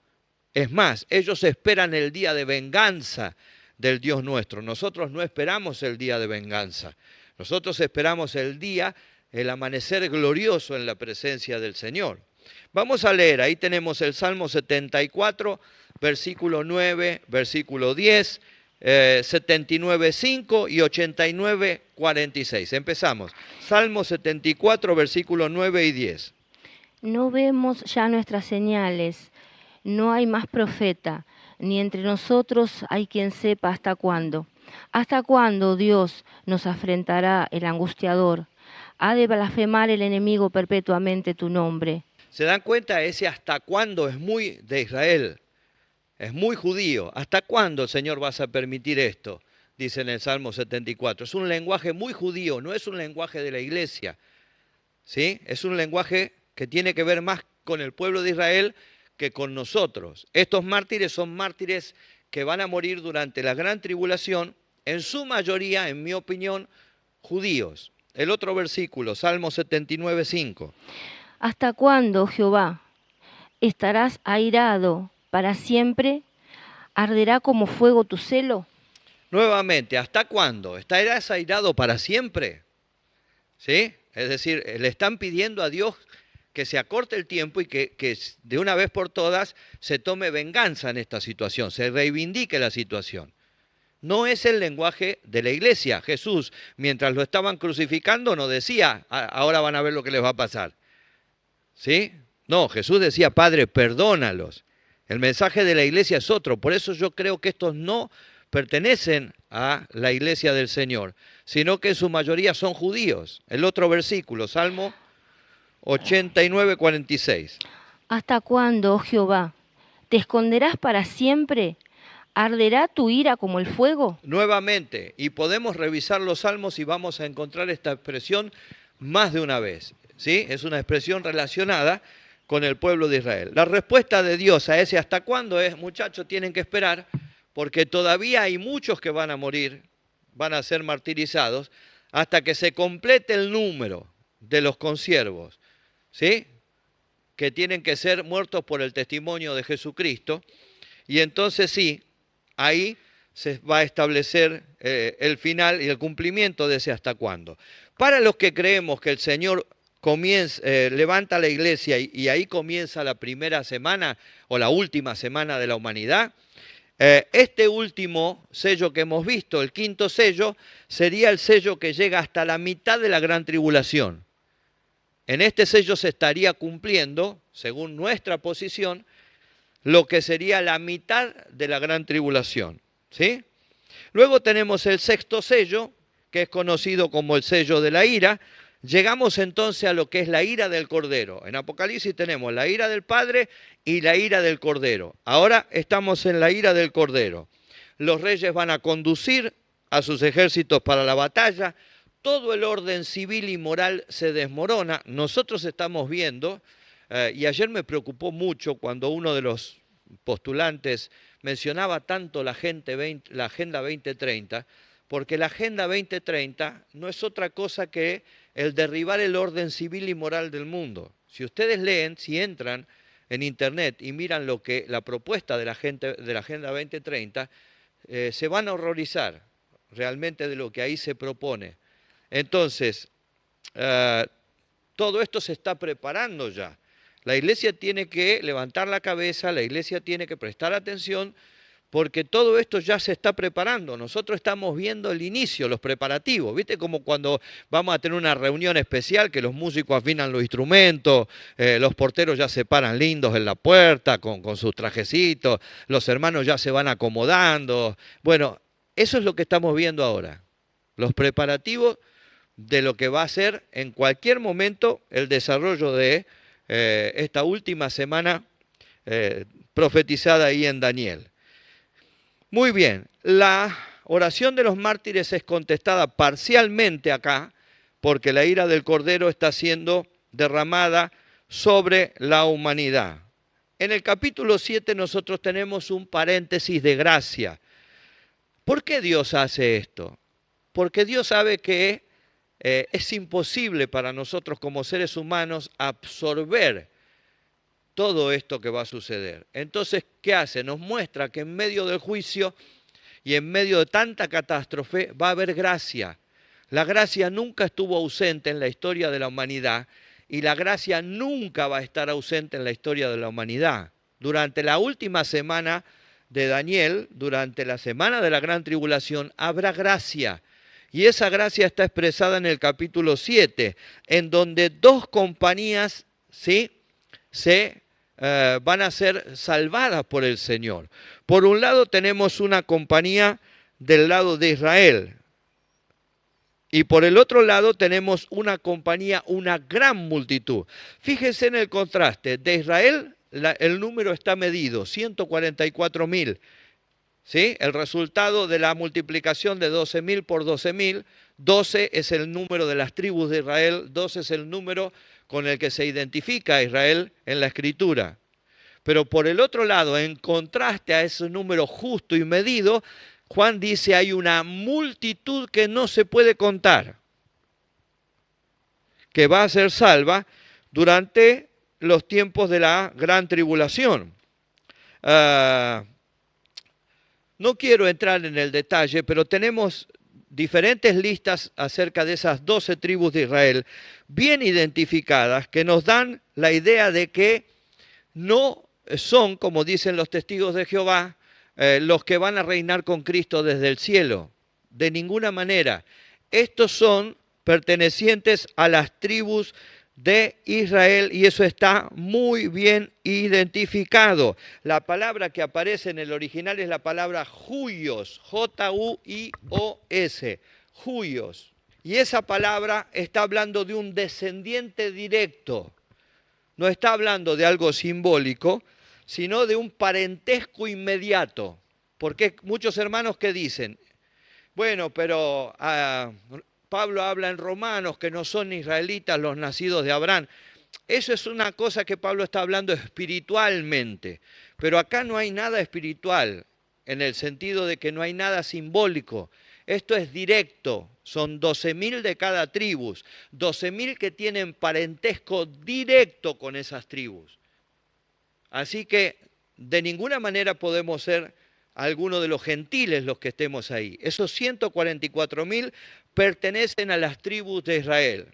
Es más, ellos esperan el día de venganza del Dios nuestro. Nosotros no esperamos el día de venganza. Nosotros esperamos el amanecer glorioso en la presencia del Señor. Vamos a leer, ahí tenemos el Salmo 74, versículo 9, versículo 10, 79.5 y 89.46. Empezamos. Salmo 74, versículos 9 y 10. No vemos ya nuestras señales, no hay más profeta, ni entre nosotros hay quien sepa hasta cuándo. ¿Hasta cuándo, Dios, nos afrentará el angustiador? Ha de blasfemar el enemigo perpetuamente tu nombre. ¿Se dan cuenta? Ese hasta cuándo es muy de Israel. Es muy judío. ¿Hasta cuándo, Señor, vas a permitir esto? Dice en el Salmo 74. Es un lenguaje muy judío, no es un lenguaje de la iglesia, ¿sí? Es un lenguaje que tiene que ver más con el pueblo de Israel que con nosotros. Estos mártires son mártires que van a morir durante la gran tribulación, en su mayoría, en mi opinión, judíos. El otro versículo, Salmo 79.5. ¿Hasta cuándo, Jehová, estarás airado para siempre? ¿Arderá como fuego tu celo? Nuevamente, ¿hasta cuándo? ¿Estarás airado para siempre? ¿Sí? Es decir, le están pidiendo a Dios que se acorte el tiempo y que de una vez por todas se tome venganza en esta situación, se reivindique la situación. No es el lenguaje de la iglesia. Jesús, mientras lo estaban crucificando, no decía, ahora van a ver lo que les va a pasar. ¿Sí? No, Jesús decía, Padre, perdónalos. El mensaje de la iglesia es otro. Por eso yo creo que estos no pertenecen a la iglesia del Señor, sino que en su mayoría son judíos. El otro versículo, Salmo 89, 46. ¿Hasta cuándo, oh Jehová? ¿Te esconderás para siempre? ¿Arderá tu ira como el fuego? Nuevamente, y podemos revisar los salmos y vamos a encontrar esta expresión más de una vez. ¿Sí? Es una expresión relacionada con el pueblo de Israel. La respuesta de Dios a ese hasta cuándo es, muchachos, tienen que esperar, porque todavía hay muchos que van a morir, van a ser martirizados, hasta que se complete el número de los consiervos, ¿sí? Que tienen que ser muertos por el testimonio de Jesucristo. Y entonces sí, ahí se va a establecer el final y el cumplimiento de ese hasta cuándo. Para los que creemos que el Señor levanta la iglesia y ahí comienza la primera semana o la última semana de la humanidad, este último sello que hemos visto, el quinto sello, sería el sello que llega hasta la mitad de la gran tribulación. En este sello se estaría cumpliendo, según nuestra posición, lo que sería la mitad de la gran tribulación. ¿Sí? Luego tenemos el sexto sello, que es conocido como el sello de la ira. Llegamos entonces a lo que es la ira del Cordero. En Apocalipsis tenemos la ira del Padre y la ira del Cordero. Ahora estamos en la ira del Cordero. Los reyes van a conducir a sus ejércitos para la batalla. Todo el orden civil y moral se desmorona. Nosotros estamos viendo, y ayer me preocupó mucho cuando uno de los postulantes mencionaba tanto la Agenda 2030, porque la Agenda 2030 no es otra cosa que el derribar el orden civil y moral del mundo. Si ustedes leen, si entran en Internet y miran la propuesta de la Agenda 2030, se van a horrorizar realmente de lo que ahí se propone. Entonces, todo esto se está preparando ya. La iglesia tiene que levantar la cabeza, la iglesia tiene que prestar atención, porque todo esto ya se está preparando. Nosotros estamos viendo el inicio, los preparativos. ¿Viste? Como cuando vamos a tener una reunión especial, que los músicos afinan los instrumentos, los porteros ya se paran lindos en la puerta con sus trajecitos, los hermanos ya se van acomodando. Bueno, eso es lo que estamos viendo ahora. Los preparativos de lo que va a ser en cualquier momento el desarrollo de esta última semana profetizada ahí en Daniel. Muy bien, la oración de los mártires es contestada parcialmente acá, porque la ira del Cordero está siendo derramada sobre la humanidad. En el capítulo 7 nosotros tenemos un paréntesis de gracia. ¿Por qué Dios hace esto? Porque Dios sabe que es imposible para nosotros como seres humanos absorber todo esto que va a suceder. Entonces, ¿qué hace? Nos muestra que en medio del juicio y en medio de tanta catástrofe va a haber gracia. La gracia nunca estuvo ausente en la historia de la humanidad y la gracia nunca va a estar ausente en la historia de la humanidad. Durante la última semana de Daniel, durante la semana de la gran tribulación, habrá gracia. Y esa gracia está expresada en el capítulo 7, en donde dos compañías, ¿sí?, van a ser salvadas por el Señor. Por un lado tenemos una compañía del lado de Israel, y por el otro lado tenemos una compañía, una gran multitud. Fíjense en el contraste. De Israel el número está medido, 144.000. ¿Sí? El resultado de la multiplicación de 12.000 por 12.000, 12 es el número de las tribus de Israel, 12 es el número con el que se identifica a Israel en la Escritura. Pero por el otro lado, en contraste a ese número justo y medido, Juan dice hay una multitud que no se puede contar, que va a ser salva durante los tiempos de la gran tribulación. No quiero entrar en el detalle, pero tenemos diferentes listas acerca de esas 12 tribus de Israel, bien identificadas, que nos dan la idea de que no son, como dicen los testigos de Jehová, los que van a reinar con Cristo desde el cielo. De ninguna manera. Estos son pertenecientes a las tribus de Israel y eso está muy bien identificado. La palabra que aparece en el original es la palabra Juyos, J-U-I-O-S, Juyos. Y esa palabra está hablando de un descendiente directo. No está hablando de algo simbólico, sino de un parentesco inmediato. Porque muchos hermanos que dicen, bueno, pero Pablo habla en Romanos que no son israelitas los nacidos de Abraham. Eso es una cosa que Pablo está hablando espiritualmente. Pero acá no hay nada espiritual, en el sentido de que no hay nada simbólico. Esto es directo. Son 12.000 de cada tribu. 12.000 que tienen parentesco directo con esas tribus. Así que de ninguna manera podemos ser algunos de los gentiles los que estemos ahí. Esos 144.000 pertenecen a las tribus de Israel.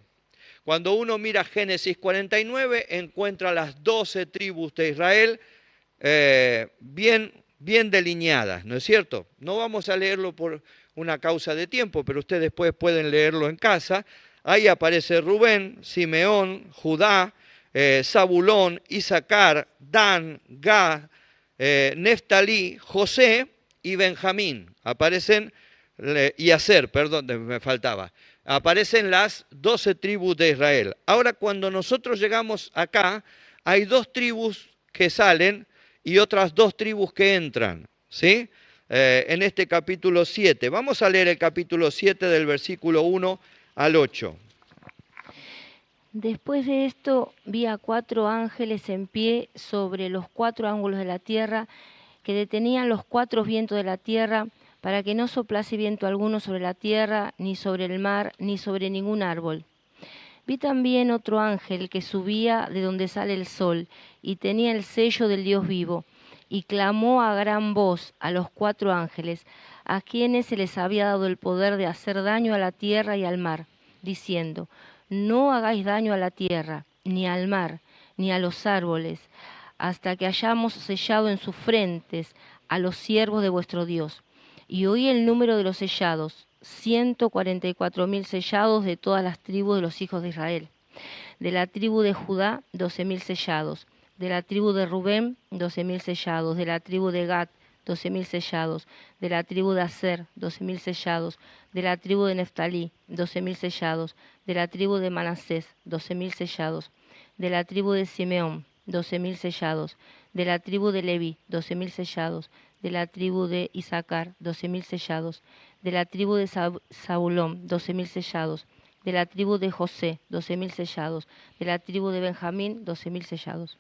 Cuando uno mira Génesis 49, encuentra las 12 tribus de Israel bien delineadas, ¿no es cierto? No vamos a leerlo por una causa de tiempo, pero ustedes después pueden leerlo en casa. Ahí aparece Rubén, Simeón, Judá, Zabulón, Isaacar, Dan, Gad, Neftalí, José y Benjamín. Aparecen, y Aser, perdón, me faltaba. Aparecen las 12 tribus de Israel. Ahora, cuando nosotros llegamos acá, hay 2 tribus que salen y otras 2 tribus que entran, ¿sí? En este capítulo 7. Vamos a leer el capítulo 7 del versículo 1 al 8. Después de esto vi a 4 ángeles en pie sobre los 4 ángulos de la tierra, que detenían los 4 vientos de la tierra, para que no soplase viento alguno sobre la tierra, ni sobre el mar, ni sobre ningún árbol. Vi también otro ángel que subía de donde sale el sol, y tenía el sello del Dios vivo, y clamó a gran voz a los 4 ángeles, a quienes se les había dado el poder de hacer daño a la tierra y al mar, diciendo: no hagáis daño a la tierra, ni al mar, ni a los árboles, hasta que hayamos sellado en sus frentes a los siervos de vuestro Dios. Y oí el número de los sellados, 144.000 sellados de todas las tribus de los hijos de Israel. De la tribu de Judá, 12.000 sellados. De la tribu de Rubén, 12.000 sellados. De la tribu de Gad, 12.000 sellados. De la tribu de Aser, 12.000 sellados. De la tribu de Neftalí, 12.000 sellados. De la tribu de Manasés, 12.000 sellados. De la tribu de Simeón, 12.000 sellados. De la tribu de Leví, 12.000 sellados. De la tribu de Isaacar, 12.000 sellados. De la tribu de Zabulón, 12.000 sellados. De la tribu de José, 12.000 sellados. De la tribu de Benjamín, 12.000 sellados.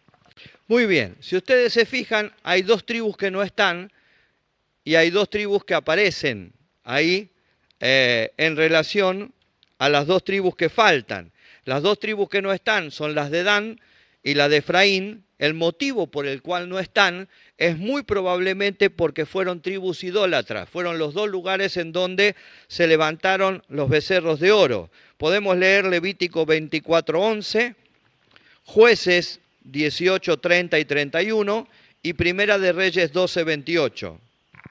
Muy bien, si ustedes se fijan, hay 2 tribus que no están y hay 2 tribus que aparecen ahí en relación a las 2 tribus que faltan. Las 2 tribus que no están son las de Dan y la de Efraín. El motivo por el cual no están es muy probablemente porque fueron tribus idólatras. Fueron los 2 lugares en donde se levantaron los becerros de oro. Podemos leer Levítico 24:11, Jueces 18, 30 y 31 y Primera de Reyes 12, 28.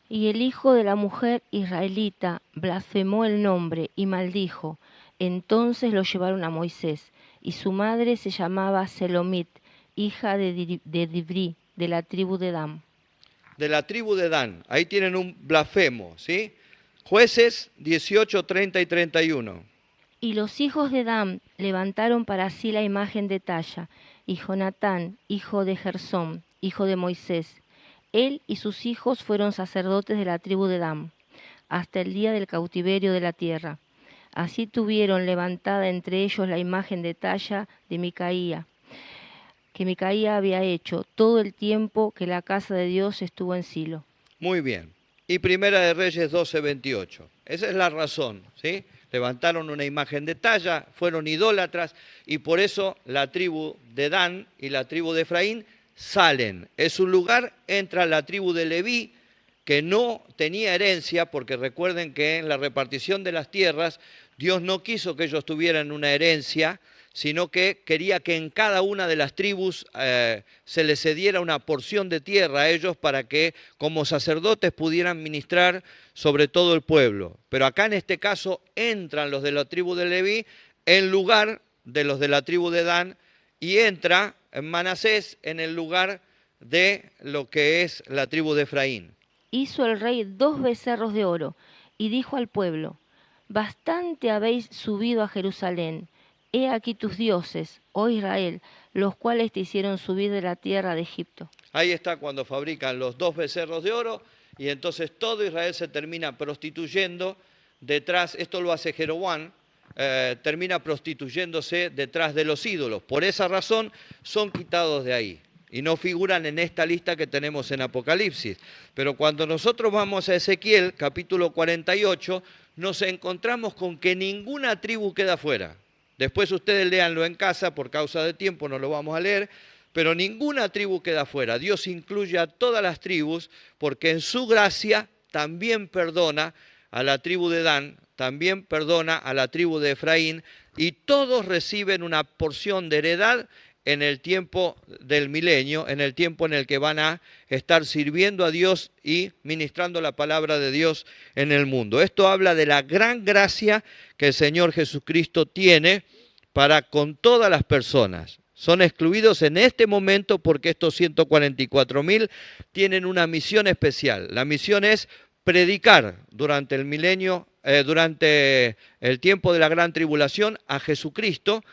Y el hijo de la mujer israelita blasfemó el nombre y maldijo. Entonces lo llevaron a Moisés, y su madre se llamaba Selomit, hija de Dibri, de la tribu de Dan. De la tribu de Dan. Ahí tienen un blasfemo, ¿sí? Jueces 18, 30 y 31. Y los hijos de Dan levantaron para sí la imagen de talla, y Jonatán, hijo de Gersón, hijo de Moisés. Él y sus hijos fueron sacerdotes de la tribu de Dan, hasta el día del cautiverio de la tierra. Así tuvieron levantada entre ellos la imagen de talla de Micaía, que Micaía había hecho todo el tiempo que la casa de Dios estuvo en Silo. Muy bien. Y Primera de Reyes 12, 28. Esa es la razón, ¿sí? levantaron una imagen de talla, fueron idólatras y por eso la tribu de Dan y la tribu de Efraín salen. Es un lugar, entra la tribu de Leví, que no tenía herencia, porque recuerden que en la repartición de las tierras, Dios no quiso que ellos tuvieran una herencia, sino que quería que en cada una de las tribus se les cediera una porción de tierra a ellos para que como sacerdotes pudieran ministrar sobre todo el pueblo. Pero acá en este caso entran los de la tribu de Leví en lugar de los de la tribu de Dan y entra Manasés en el lugar de lo que es la tribu de Efraín. Hizo el rey 2 becerros de oro y dijo al pueblo: bastante habéis subido a Jerusalén. He aquí tus dioses, oh Israel, los cuales te hicieron subir de la tierra de Egipto. Ahí está cuando fabrican los 2 becerros de oro y entonces todo Israel se termina prostituyendo detrás, esto lo hace Jeroboam, termina prostituyéndose detrás de los ídolos. Por esa razón son quitados de ahí y no figuran en esta lista que tenemos en Apocalipsis. Pero cuando nosotros vamos a Ezequiel, capítulo 48, nos encontramos con que ninguna tribu queda fuera. Después ustedes léanlo en casa, por causa de tiempo no lo vamos a leer, pero ninguna tribu queda fuera. Dios incluye a todas las tribus porque en su gracia también perdona a la tribu de Dan, también perdona a la tribu de Efraín y todos reciben una porción de heredad en el tiempo del milenio, en el tiempo en el que van a estar sirviendo a Dios y ministrando la palabra de Dios en el mundo. Esto habla de la gran gracia que el Señor Jesucristo tiene para con todas las personas. Son excluidos en este momento porque estos 144.000 tienen una misión especial. La misión es predicar durante el milenio, durante el tiempo de la gran tribulación a Jesucristo,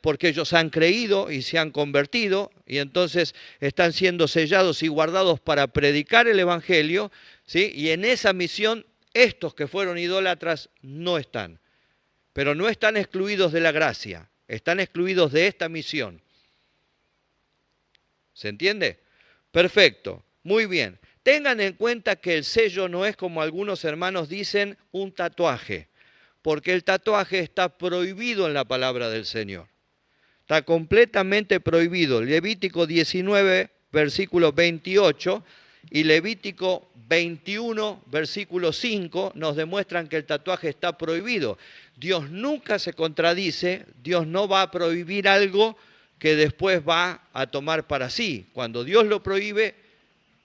porque ellos han creído y se han convertido y entonces están siendo sellados y guardados para predicar el Evangelio, ¿sí? Y en esa misión estos que fueron idólatras no están, pero no están excluidos de la gracia, están excluidos de esta misión. ¿Se entiende? Perfecto, muy bien. Tengan en cuenta que el sello no es, como algunos hermanos dicen, un tatuaje, porque el tatuaje está prohibido en la palabra del Señor. Está completamente prohibido. Levítico 19, versículo 28 y Levítico 21, versículo 5 nos demuestran que el tatuaje está prohibido. Dios nunca se contradice, Dios no va a prohibir algo que después va a tomar para sí. Cuando Dios lo prohíbe,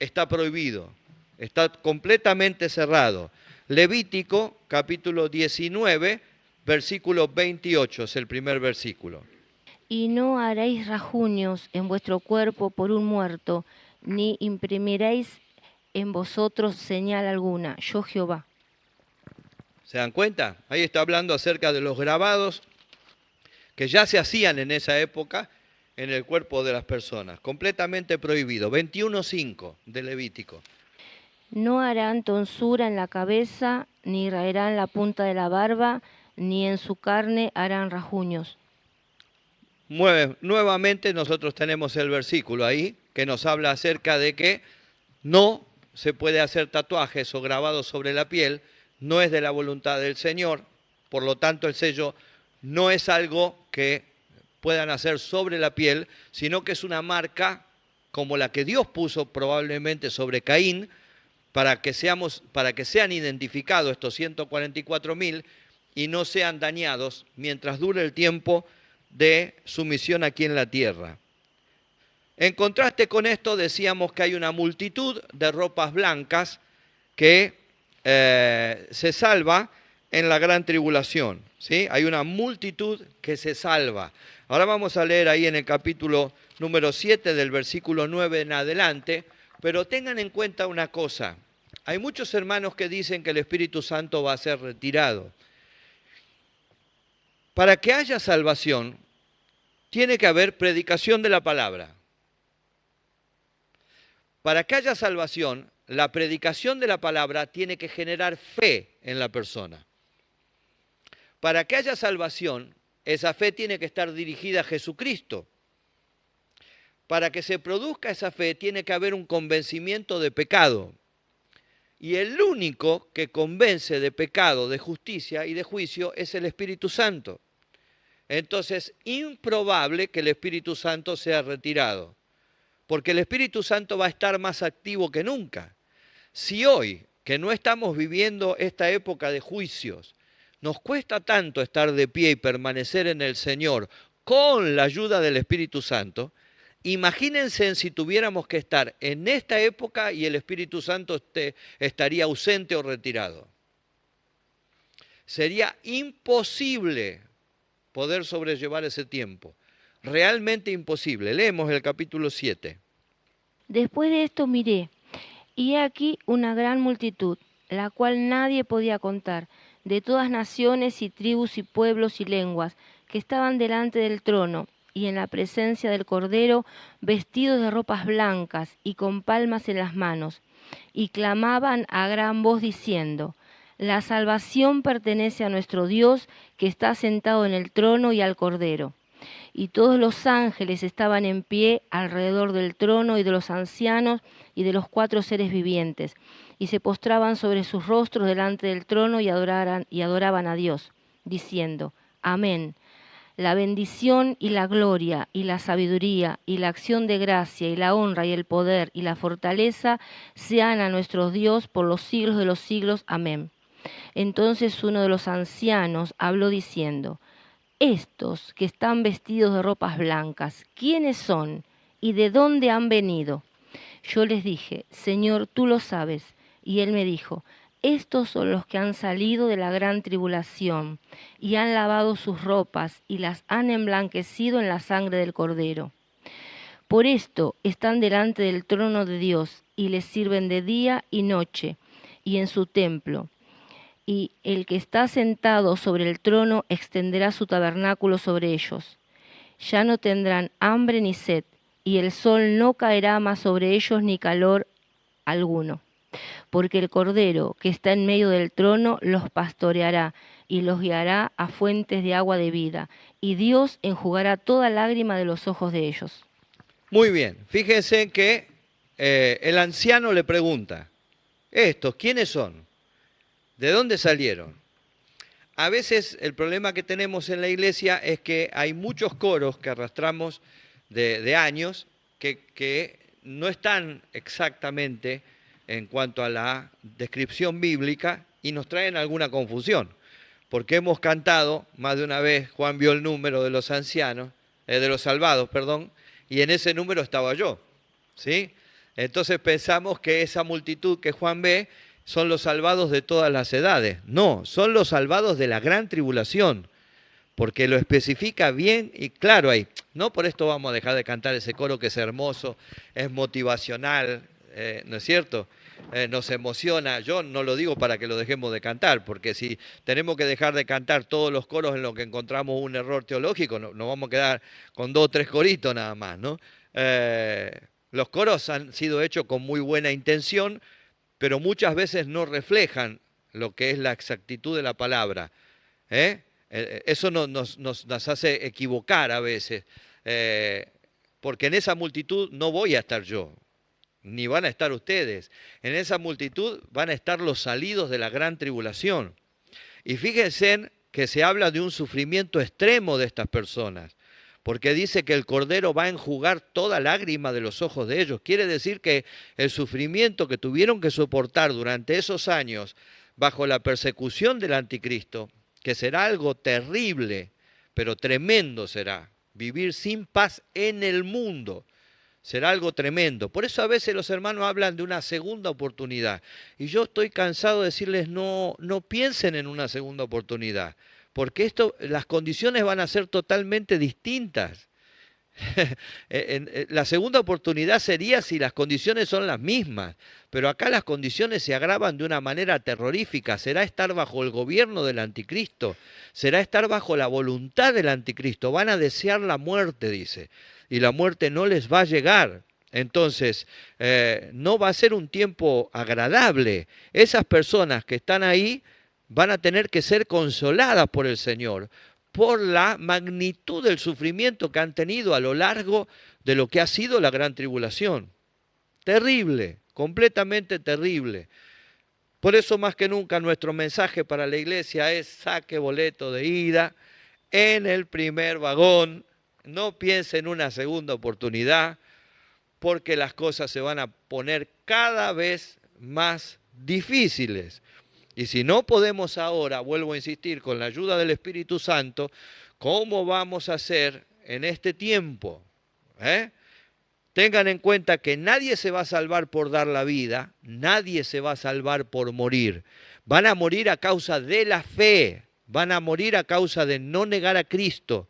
está prohibido, está completamente cerrado. Levítico capítulo 19, versículo 28 es el primer versículo. Y no haréis rajuños en vuestro cuerpo por un muerto, ni imprimiréis en vosotros señal alguna, yo Jehová. ¿Se dan cuenta? Ahí está hablando acerca de los grabados que ya se hacían en esa época en el cuerpo de las personas, completamente prohibido. 21.5 de Levítico. No harán tonsura en la cabeza, ni raerán la punta de la barba, ni en su carne harán rajuños. Nuevamente nosotros tenemos el versículo ahí que nos habla acerca de que no se puede hacer tatuajes o grabados sobre la piel, no es de la voluntad del Señor, por lo tanto el sello no es algo que puedan hacer sobre la piel, sino que es una marca como la que Dios puso probablemente sobre Caín, para que sean identificados estos 144.000 y no sean dañados mientras dure el tiempo de su misión aquí en la tierra. En contraste con esto decíamos que hay una multitud de ropas blancas que se salva en la gran tribulación, ¿sí? Hay una multitud que se salva. Ahora vamos a leer ahí en el capítulo número 7 del versículo 9 en adelante, pero tengan en cuenta una cosa. Hay muchos hermanos que dicen que el Espíritu Santo va a ser retirado. Para que haya salvación, tiene que haber predicación de la palabra. Para que haya salvación, la predicación de la palabra tiene que generar fe en la persona. Para que haya salvación, esa fe tiene que estar dirigida a Jesucristo. Para que se produzca esa fe, tiene que haber un convencimiento de pecado. Y el único que convence de pecado, de justicia y de juicio es el Espíritu Santo. Entonces, improbable que el Espíritu Santo sea retirado, porque el Espíritu Santo va a estar más activo que nunca. Si hoy, que no estamos viviendo esta época de juicios, nos cuesta tanto estar de pie y permanecer en el Señor con la ayuda del Espíritu Santo, imagínense si tuviéramos que estar en esta época y el Espíritu Santo estaría ausente o retirado. Sería imposible poder sobrellevar ese tiempo. Realmente imposible. Leemos el capítulo 7. Después de esto miré, y he aquí una gran multitud, la cual nadie podía contar, de todas naciones y tribus y pueblos y lenguas, que estaban delante del trono y en la presencia del Cordero, vestidos de ropas blancas y con palmas en las manos, y clamaban a gran voz diciendo: La salvación pertenece a nuestro Dios, que está sentado en el trono, y al Cordero. Y todos los ángeles estaban en pie alrededor del trono y de los ancianos y de los 4 seres vivientes, y se postraban sobre sus rostros delante del trono y adoraban a Dios, diciendo: Amén. La bendición y la gloria y la sabiduría y la acción de gracia y la honra y el poder y la fortaleza sean a nuestro Dios por los siglos de los siglos. Amén. Entonces uno de los ancianos habló diciendo: Estos que están vestidos de ropas blancas, ¿quiénes son y de dónde han venido? Yo les dije: Señor, tú lo sabes. Y él me dijo: Estos son los que han salido de la gran tribulación y han lavado sus ropas y las han emblanquecido en la sangre del Cordero. Por esto están delante del trono de Dios y les sirven de día y noche y en su templo. Y el que está sentado sobre el trono extenderá su tabernáculo sobre ellos. Ya no tendrán hambre ni sed, y el sol no caerá más sobre ellos ni calor alguno. Porque el Cordero que está en medio del trono los pastoreará y los guiará a fuentes de agua de vida, y Dios enjugará toda lágrima de los ojos de ellos. Muy bien, fíjense que el anciano le pregunta: ¿estos quiénes son? ¿De dónde salieron? A veces el problema que tenemos en la iglesia es que hay muchos coros que arrastramos de años que no están exactamente en cuanto a la descripción bíblica y nos traen alguna confusión. Porque hemos cantado más de una vez, Juan vio el número de los ancianos, de los salvados, perdón, y en ese número estaba yo, ¿sí? Entonces pensamos que esa multitud que Juan ve son los salvados de todas las edades. No, son los salvados de la gran tribulación, porque lo especifica bien y claro ahí. No por esto vamos a dejar de cantar ese coro que es hermoso, es motivacional, ¿no es cierto? Nos emociona. Yo no lo digo para que lo dejemos de cantar, porque si tenemos que dejar de cantar todos los coros en los que encontramos un error teológico, nos vamos a quedar con 2 o 3 coritos nada más, ¿no? Los coros han sido hechos con muy buena intención, pero muchas veces no reflejan lo que es la exactitud de la palabra. Eso nos hace equivocar a veces, porque en esa multitud no voy a estar yo, ni van a estar ustedes. En esa multitud van a estar los salidos de la gran tribulación. Y fíjense que se habla de un sufrimiento extremo de estas personas, porque dice que el Cordero va a enjugar toda lágrima de los ojos de ellos. Quiere decir que el sufrimiento que tuvieron que soportar durante esos años bajo la persecución del anticristo, que será algo terrible, pero tremendo será, vivir sin paz en el mundo, será algo tremendo. Por eso a veces los hermanos hablan de una segunda oportunidad. Y yo estoy cansado de decirles: no piensen en una segunda oportunidad, porque las condiciones van a ser totalmente distintas. La segunda oportunidad sería si las condiciones son las mismas, pero acá las condiciones se agravan de una manera terrorífica. Será estar bajo el gobierno del anticristo, será estar bajo la voluntad del anticristo. Van a desear la muerte, dice, y la muerte no les va a llegar. Entonces, no va a ser un tiempo agradable. Esas personas que están ahí van a tener que ser consoladas por el Señor, por la magnitud del sufrimiento que han tenido a lo largo de lo que ha sido la gran tribulación. Terrible, completamente terrible. Por eso más que nunca nuestro mensaje para la iglesia es: saque boleto de ida en el primer vagón, no piense en una segunda oportunidad, porque las cosas se van a poner cada vez más difíciles. Y si no podemos ahora, vuelvo a insistir, con la ayuda del Espíritu Santo, ¿cómo vamos a hacer en este tiempo? Tengan en cuenta que nadie se va a salvar por dar la vida, nadie se va a salvar por morir. Van a morir a causa de la fe, van a morir a causa de no negar a Cristo.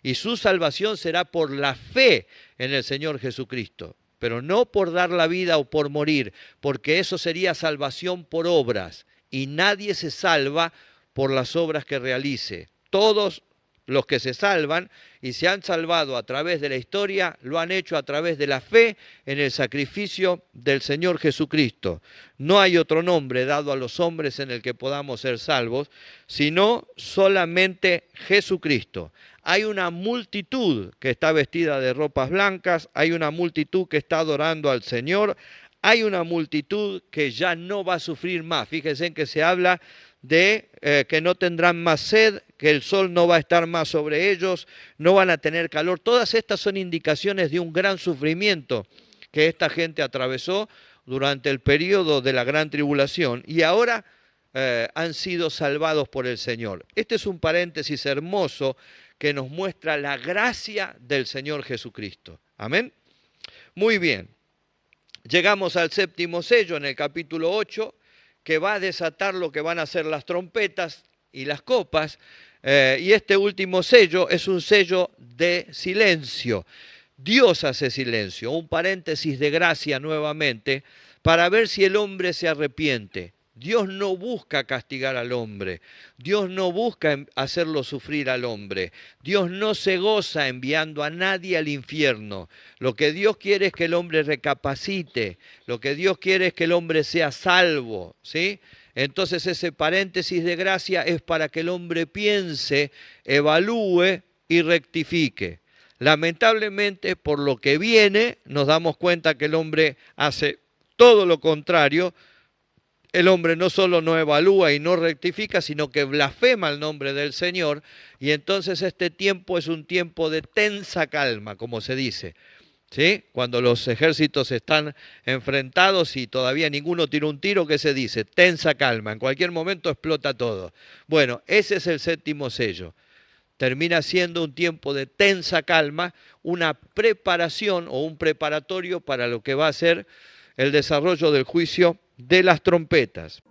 Y su salvación será por la fe en el Señor Jesucristo, pero no por dar la vida o por morir, porque eso sería salvación por obras. Y nadie se salva por las obras que realice. Todos los que se salvan y se han salvado a través de la historia, lo han hecho a través de la fe en el sacrificio del Señor Jesucristo. No hay otro nombre dado a los hombres en el que podamos ser salvos, sino solamente Jesucristo. Hay una multitud que está vestida de ropas blancas, hay una multitud que está adorando al Señor, hay una multitud que ya no va a sufrir más. Fíjense en que se habla de que no tendrán más sed, que el sol no va a estar más sobre ellos, no van a tener calor. Todas estas son indicaciones de un gran sufrimiento que esta gente atravesó durante el periodo de la gran tribulación y ahora han sido salvados por el Señor. Este es un paréntesis hermoso que nos muestra la gracia del Señor Jesucristo. Amén. Muy bien. Llegamos al séptimo sello en el capítulo 8, que va a desatar lo que van a ser las trompetas y las copas. Y este último sello es un sello de silencio. Dios hace silencio, un paréntesis de gracia nuevamente, para ver si el hombre se arrepiente. Dios no busca castigar al hombre, Dios no busca hacerlo sufrir al hombre, Dios no se goza enviando a nadie al infierno. Lo que Dios quiere es que el hombre recapacite, lo que Dios quiere es que el hombre sea salvo, ¿sí? Entonces ese paréntesis de gracia es para que el hombre piense, evalúe y rectifique. Lamentablemente, por lo que viene, nos damos cuenta que el hombre hace todo lo contrario. El hombre no solo no evalúa y no rectifica, sino que blasfema el nombre del Señor. Y entonces este tiempo es un tiempo de tensa calma, como se dice, ¿sí? Cuando los ejércitos están enfrentados y todavía ninguno tira un tiro, ¿qué se dice? Tensa calma, en cualquier momento explota todo. Bueno, ese es el séptimo sello. Termina siendo un tiempo de tensa calma, una preparación o un preparatorio para lo que va a ser el desarrollo del juicio de las trompetas.